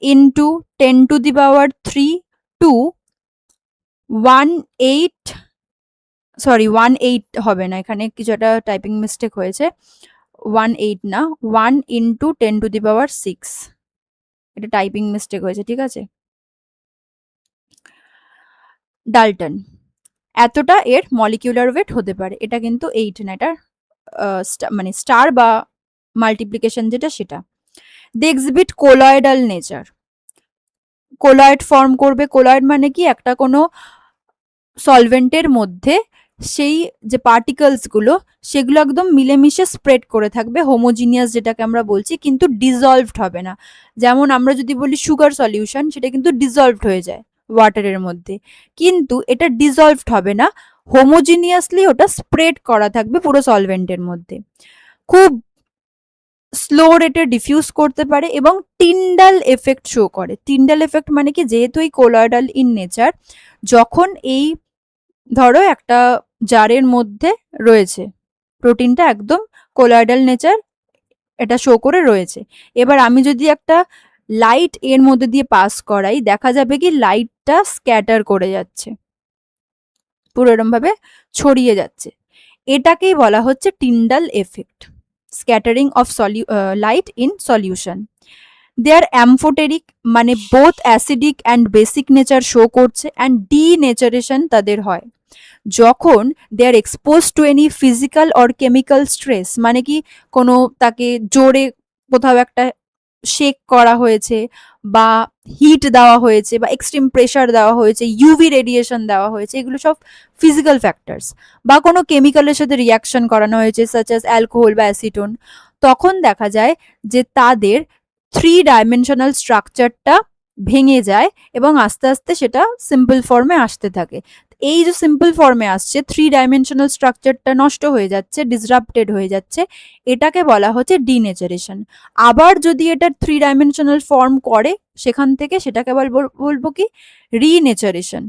into 10 to the power 3 to 18, sorry 18 হবে না, এখানে কিছু একটা টাইপিং মিস্টেক হয়েছে, 18 না, 1 into 10 to the power 6, এটা টাইপিং মিস্টেক হয়েছে, ঠিক আছে। ডালটন, এতটা এর মলিকিউলার ওয়েট হতে পারে, এটা কিন্তু 8 না, এটা মানে স্টার বা মাল্টিপ্লিকেশন যেটা সেটা। They exhibit colloidal nature, colloid form করবে। কোলয়েড মানে কি একটা কোনো সলভেন্টের মধ্যে সেই যে পার্টিকলস গুলো সেগুলো একদম মিলেমিশে স্প্রেড করে থাকবে, হোমোজিনিয়াস যেটাকে আমরা বলছি, কিন্তু ডিজলভড হবে না। যেমন আমরা যদি বলি সুগার সলিউশন, সেটা কিন্তু ডিজলভড হয়ে যায় ওয়াটারের মধ্যে, কিন্তু এটা ডিজলভড হবে না, হোমোজিনিয়াসলি ওটা স্প্রেড করা থাকবে পুরো সলভেন্টের মধ্যে। খুব স্লো রেটে ডিফিউজ করতে পারে এবং টিন্ডাল এফেক্ট শো করে। টিন্ডাল এফেক্ট মানে কি, যেহেতু এই কোলয়েডাল ইন নেচার, যখন এই ধরো একটা জারের মধ্যে রয়েছে প্রোটিনটা, একদম কোলয়েডাল নেচার এটা শো করে রয়েছে, এবার আমি যদি একটা লাইট এর মধ্যে দিয়ে পাস করাই, দেখা যাবে কি লাইটটা স্ক্যাটার করে যাচ্ছে, পুরো এরম ভাবে ছড়িয়ে যাচ্ছে, এটাকেই বলা হচ্ছে Tyndall effect, scattering of light in solution. They are amphoteric, মানে both acidic and basic nature show করছে, অ্যান্ড ডিনেচারেশন তাদের হয় যখন they are expose to any physical or chemical stress, মানে কি কোনো তাকে জোরে কোথাও একটা শেক করা হয়েছে, বা হিট দেওয়া হয়েছে, বা এক্সট্রিম প্রেশার দেওয়া হয়েছে, ইউভি রেডিয়েশন দেওয়া হয়েছে, এগুলো সব ফিজিক্যাল ফ্যাক্টরস, বা কোনো কেমিক্যালের সাথে রিয়াকশন করানো হয়েছে সাচ অ্যাজ অ্যালকোহল বা অ্যাসিটোন, তখন দেখা যায় যে তাদের 3 ডাইমেনশনাল স্ট্রাকচারটা ভেঙে যায় এবং আস্তে আস্তে সেটা সিম্পল ফর্মে আসতে থাকে। এই যে সিম্পল ফর্মে আসছে, 3 ডাইমেনশনাল স্ট্রাকচারটা নষ্ট হয়ে যাচ্ছে, ডিসরাপ্টেড হয়ে যাচ্ছে, এটাকে বলা হচ্ছে ডিনেচারেশন। আবার যদি এটা 3 ডাইমেনশনাল ফর্ম করে, সেখান থেকে সেটাকে বলবো কি রিনেচারেশন।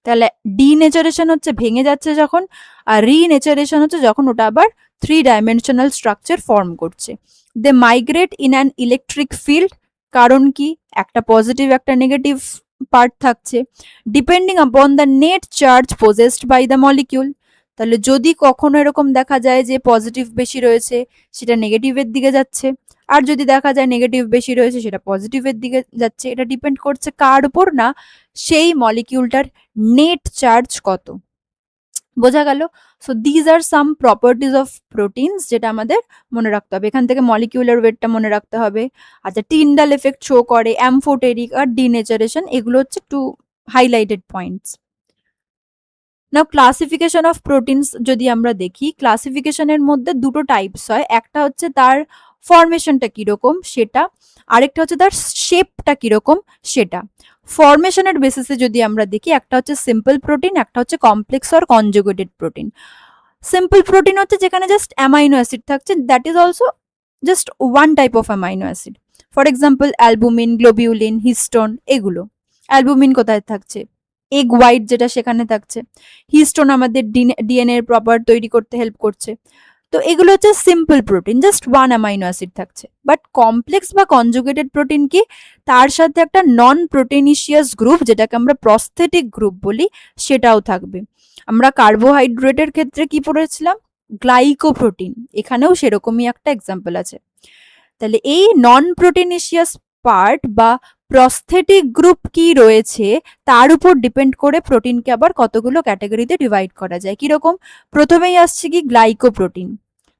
তাহলে ডিনেচারেশন হচ্ছে ভেঙে যাচ্ছে যখন, আর রিনেচারেশন হচ্ছে যখন ওটা আবার 3 ডাইমেনশনাল স্ট্রাকচার ফর্ম করছে। They migrate in an electric field, কারণ কি একটা পজিটিভ একটা নেগেটিভ পার্ট থাকছে, depending upon the net charge possessed by the molecule. তাহলে যদি কখনো এরকম দেখা যায় যে পজিটিভ বেশি রয়েছে সেটা নেগেটিভের দিকে যাচ্ছে, আর যদি দেখা যায় নেগেটিভ বেশি রয়েছে সেটা পজিটিভের দিকে যাচ্ছে, এটা ডিপেন্ড করছে কার উপর না, সেই মলিকিউলটার নেট চার্জ কত। বোঝা গেল? So these are some properties of proteins যেটা আমাদের মনে রাখতে হবে। এখান থেকে মলিকিউলার ওয়েটটা মনে রাখতে হবে। আচ্ছা, টিন্ডাল এফেক্ট শো করে, অ্যামফোটেরিক আর ডিনেচারেশন, এগুলো হচ্ছে two highlighted points. Now classification of proteins যদি আমরা দেখি, ক্লাসিফিকেশনের মধ্যে দুটো টাইপস হয়, একটা হচ্ছে তার ফরমেশনটা কিরকম সেটা, আরেকটা হচ্ছে তার শেপটা কিরকম সেটা। ফরমেশনের বেসিসে যদি আমরা দেখি, একটা হচ্ছে সিম্পল প্রোটিন, একটা হচ্ছে complex or conjugated protein. Simple protein হচ্ছে যেখানে জাস্ট অ্যামাইনো অ্যাসিড থাকছে, that is also just one type of amino acid. For example albumin, globulin, histone, এগুলো। অ্যালবুমিন কোথায় থাকছে? এগ হোয়াইট যেটা সেখানে থাকছে। হিস্টোন আমাদের ডিএনএ এর প্রপার তৈরি করতে হেল্প করছে। তো এগুলো হচ্ছে simple protein, just one amino acid থাকছে। বাট কমপ্লেক্স বা কনজুগেটেড প্রোটিন কি, তার সাথে একটা নন প্রোটিনিশিয়াস গ্রুপ যেটাকে আমরা প্রস্থেটিক গ্রুপ বলি সেটাও থাকবে। আমরা কার্বোহাইড্রেটের ক্ষেত্রে কি পড়েছিলাম? গ্লাইকোপ্রোটিন, এখানেও সেরকমই একটা এক্সাম্পল আছে। তাহলে এই নন প্রোটিনিশিয়াস পার্ট বা প্রস্থেটিক গ্রুপ কি রয়েছে তার উপর ডিপেন্ড করে প্রোটিনকে আবার কতগুলো ক্যাটাগরিতে ডিভাইড করা যায়। কিরকম? প্রথমেই আসছে কি গ্লাইকোপ্রোটিন,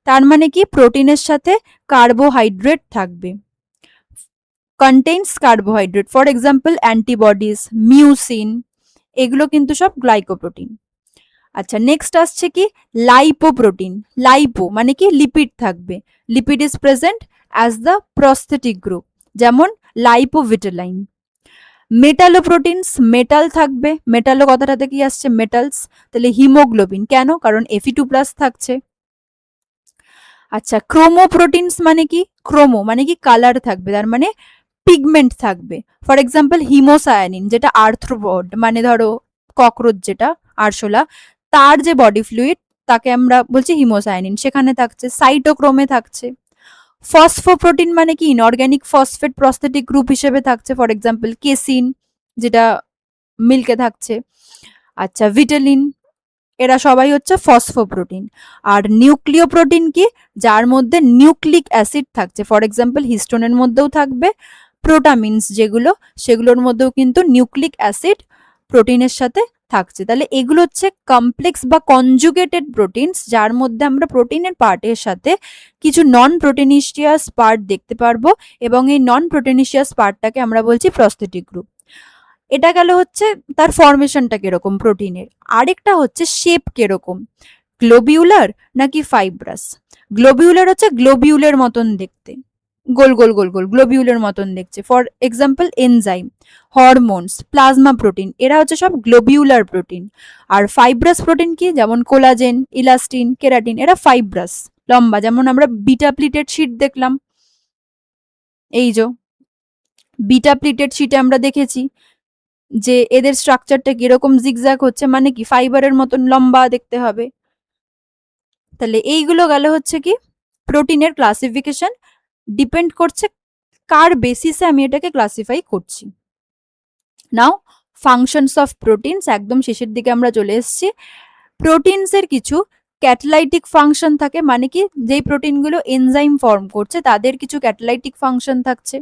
তার মানে কি প্রোটিনের সাথে কার্বোহাইড্রেট থাকবে, contains carbohydrate, for example antibodies, mucin, এগুলো কিন্তু সব গ্লাইকোপ্রোটিন। আচ্ছা, নেক্সট আসছে কি লাইপোপ্রোটিন। লাইপো মানে কি লিপিড থাকবে, lipid is present as the prosthetic group, যেমন লাইপোভিটালাইন। মেটালোপ্রোটিনস, মেটাল থাকবে, মেটালো কথাটা থেকে কি আসছে? মেটালস। তাহলে হিমোগ্লোবিন, কেন? কারণ Fe2+ থাকছে। আচ্ছা, ক্রোমোপ্রোটিনস মানে কি? ক্রোমো মানে কি কালার থাকবে, তার মানে পিগমেন্ট থাকবে। ফর এক্সাম্পল হিমোসায়ানিন, যেটা আর্থ্রোপড মানে ধরো ককরোচ যেটা আরশোলা, তার যে বডি ফ্লুইড তাকে আমরা বলছি হিমোসায়ানিন, সেখানে থাকছে। সাইটোক্রোমে থাকছে। ফসফোপ্রোটিন মানে কি ইনঅর্গ্যানিক ফসফেট প্রস্থেটিক গ্রুপ হিসেবে থাকছে, ফর এক্সাম্পল কেসিন যেটা মিল্কে থাকছে। আচ্ছা, ভিটালিন, এরা সবাই হচ্ছে ফসফোপ্রোটিন। আর নিউক্লিয় প্রোটিন কি? যার মধ্যে নিউক্লিক অ্যাসিড থাকছে, ফর এক্সাম্পল হিস্টোনের মধ্যেও থাকবে। প্রোটামিনস যেগুলো, সেগুলোর মধ্যেও কিন্তু নিউক্লিক অ্যাসিড প্রোটিনের সাথে থাকছে। তাহলে এগুলো হচ্ছে কমপ্লেক্স বা কনজুগেটেড প্রোটিনস, যার মধ্যে আমরা প্রোটিনের পার্টের সাথে কিছু নন প্রোটিনিশিয়াস পার্ট দেখতে পারবো, এবং এই নন প্রোটিনিশিয়াস পার্টটাকে আমরা বলছি প্রস্থেটিক গ্রুপ। এটা গেল হচ্ছে তার ফরমেশনটা কিরকম প্রোটিনের। আরেকটা হচ্ছে শেপ কিরকম, গ্লোবিউলার নাকি ফাইব্রাস। গ্লোবিউলার হচ্ছে গ্লোবিউলের মতন দেখতে, গোল গোল গোল গোল গ্লোবিউলের মতন দেখছে। For example enzyme, hormones, plasma protein, এরা হচ্ছে সব গ্লোবিউলার প্রোটিন। আর ফাইব্রাস প্রোটিন কি? যেমন কোলাজেন, ইলাস্টিন, কেরাটিন, এরা ফাইব্রাস, লম্বা। যেমন আমরা বিটা প্লিটেড শিট দেখলাম, এই যে বিটা প্লিটেড শিটে আমরা দেখেছি যে এদের স্ট্রাকচারটা কিরকম জিগজ্যাগ হচ্ছে, মানে কি ফাইবারের মতন লম্বা দেখতে হবে। তাহলে এইগুলো গেল হচ্ছে কি প্রোটিনের ক্লাসিফিকেশন, ডিপেন্ড করছে কার বেসিসে আমি এটাকে ক্লাসিফাই করছি। নাও ফাংশনস অফ প্রোটিনস, একদম শেষের দিকে আমরা চলে এসেছি। প্রোটিনসের কিছু ক্যাটালাইটিক ফাংশন থাকে, মানে কি যেই প্রোটিনগুলো এনজাইম ফর্ম করছে তাদের কিছু ক্যাটালাইটিক ফাংশন থাকছে।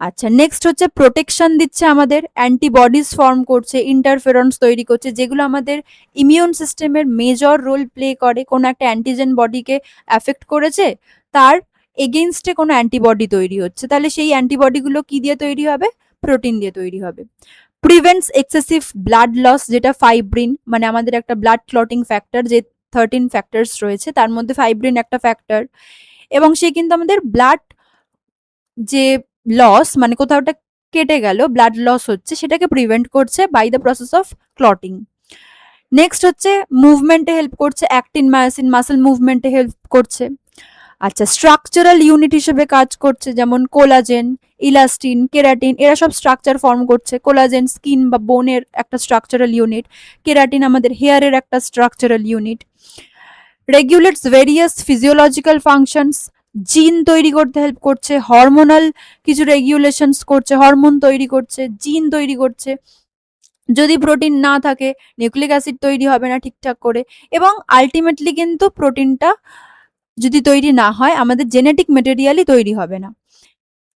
আচ্ছা, নেক্সট হচ্ছে প্রোটেকশন দিচ্ছে আমাদের, অ্যান্টিবডিজ ফর্ম করছে, ইন্টারফেরন্স তৈরি করছে, যেগুলো আমাদের ইমিউন সিস্টেমের মেজর রোল প্লে করে। কোনো একটা অ্যান্টিজেন বডিকে অ্যাফেক্ট করেছে, তার এগেনস্টে কোনো অ্যান্টিবডি তৈরি হচ্ছে, তাহলে সেই অ্যান্টিবডিগুলো কি দিয়ে তৈরি হবে? প্রোটিন দিয়ে তৈরি হবে। প্রিভেন্টস এক্সেসিভ ব্লাড লস, যেটা ফাইব্রিন, মানে আমাদের একটা ব্লাড ক্লটিং ফ্যাক্টর, যে 13 ফ্যাক্টরস রয়েছে তার মধ্যে ফাইব্রিন একটা ফ্যাক্টর, এবং সে কিন্তু আমাদের ব্লাড যে লস, মানে কোথাও একটা কেটে গেল ব্লাড লস হচ্ছে, সেটাকে প্রিভেন্ট করছে by the process of clotting. Next হচ্ছে মুভমেন্টে হেল্প করছে, অ্যাক্টিন মায়োসিন মাসেল মুভমেন্টে হেল্প করছে। আচ্ছা, স্ট্রাকচারাল ইউনিট হিসেবে কাজ করছে, যেমন কোলাজেন, ইলাস্টিন, কেরাটিন, এরা সব স্ট্রাকচার ফর্ম করছে। কোলাজেন স্কিন বা বোনের একটা স্ট্রাকচারাল ইউনিট, কেরাটিন আমাদের হেয়ারের একটা structural unit. Regulates various physiological functions, জিন তৈরি করতে হেল্প করছে, হরমোনাল কিছু রেগুলেশনস করছে, হরমোন তৈরি করছে, জিন তৈরি করছে। যদি প্রোটিন না থাকে নিউক্লিক অ্যাসিড তৈরি হবে না ঠিকঠাক করে, এবং আলটিমেটলি কিন্তু প্রোটিনটা যদি তৈরি না হয় আমাদের জেনেটিক মেটেরিয়ালই তৈরি হবে না।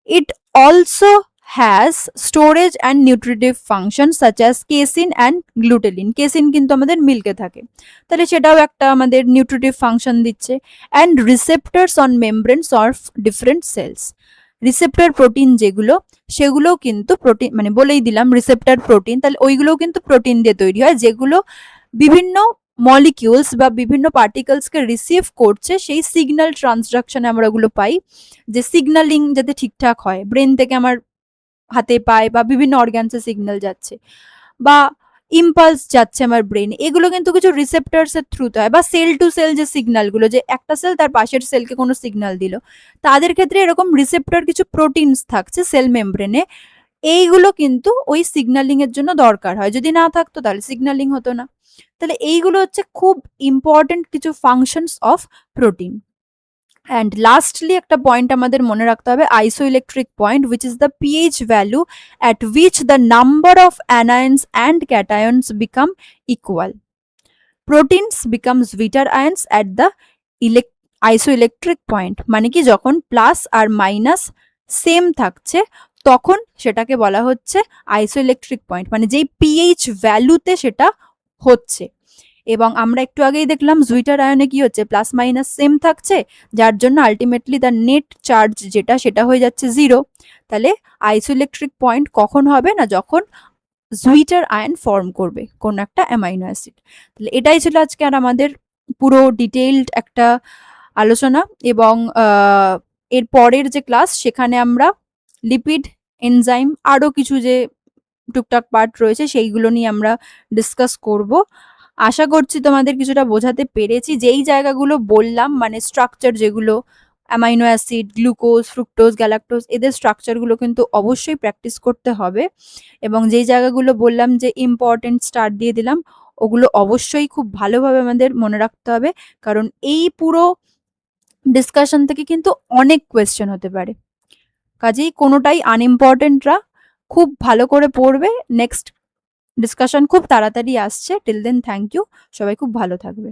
It also has storage and nutritive function such as casein and glutelin. Casein কিন্তু আমাদের মিল্কে থাকে, তাহলে সেটাও একটা আমাদের নিউট্রিটিভ ফাংশন দিচ্ছে। And receptors on membranes of different cells, receptor protein যেগুলো, সেগুলোও কিন্তু প্রোটিন, মানে বলেই দিলাম রিসেপ্টর প্রোটিন, তাহলে ওইগুলোও কিন্তু প্রোটিন দিয়ে তৈরি হয়, যেগুলো বিভিন্ন মলিকিউলস বা বিভিন্ন পার্টিকেলসকে রিসিভ করছে, সেই সিগন্যাল ট্রান্সডাকশনে আমরা ওগুলো পাই, যে সিগন্যালিং যাতে ঠিকঠাক হয়, ব্রেন থেকে আমার হাতে পায়ে বা বিভিন্ন অর্গানসে সিগন্যাল যাচ্ছে, বা ইম্পালস যাচ্ছে আমার ব্রেনে, এগুলো কিন্তু কিছু রিসেপ্টার্স এর থ্রুতে হয়। বা সেল টু সেল যে সিগন্যালগুলো, যে একটা সেল তার পাশের সেলকে কোনো সিগন্যাল দিল, তাদের ক্ষেত্রে এরকম রিসেপ্টর কিছু প্রোটিনস থাকছে সেল মেমব্রেনে, এইগুলো কিন্তু ওই সিগন্যালিং এর জন্য দরকার হয়, যদি না থাকতো তাহলে সিগন্যালিং হতো না। তাহলে এইগুলো হচ্ছে খুব ইম্পর্টেন্ট কিছু functions of protein. And lastly একটা পয়েন্ট আমাদের মনে রাখতে হবে, isoelectric point, which is the pH value at which the number of anions and cations become equal. Proteins become zwitter ions at the isoelectric point, মানে কি যখন plus আর minus same থাকছে তখন সেটাকে বলা হচ্ছে আইসোইলেকট্রিক পয়েন্ট, মানে যেই পিএইচ ভ্যালুতে সেটা হচ্ছে। এবং আমরা একটু আগেই দেখলাম জুইটার আয়নে কি হচ্ছে, প্লাস মাইনাস সেম থাকছে, যার জন্য আলটিমেটলি দ্য নেট চার্জ যেটা সেটা হয়ে যাচ্ছে 0। তাহলে আইসোইলেকট্রিক পয়েন্ট কখন হবে না, যখন জুইটার আয়ন ফর্ম করবে কোন একটা অ্যামাইনো অ্যাসিড। তাহলে এটাই ছিল আজকে আর আমাদের পুরো ডিটেইলড একটা আলোচনা। এবং এর পরের যে ক্লাস সেখানে আমরা লিপিড, এনজাইম, আরো কিছু যে টুকটাক পার্ট রয়েছে সেইগুলো নিয়ে আমরা ডিসকাস করব। আশা করছি তোমাদের কিছুটা বোঝাতে পেরেছি। যেই জায়গাগুলো বললাম, মানে স্ট্রাকচার যেগুলো, amino acid, glucose, fructose, galactose, এদের স্ট্রাকচারগুলো কিন্তু অবশ্যই প্র্যাকটিস করতে হবে। এবং যেই জায়গাগুলো বললাম যে ইম্পর্টেন্ট স্টার দিয়ে দিলাম, ওগুলো অবশ্যই খুব ভালোভাবে আমাদের মনে রাখতে হবে, কারণ এই পুরো ডিসকাশন থেকে কিন্তু অনেক কোয়েশ্চেন হতে পারে। কাজেই কোনোটাই আনইম্পর্টেন্টরা খুব ভালো করে পড়বে। নেক্সট ডিসকাশন খুব তাড়াতাড়ি আসছে। টিল দেন থ্যাংক ইউ, সবাই খুব ভালো থাকবে।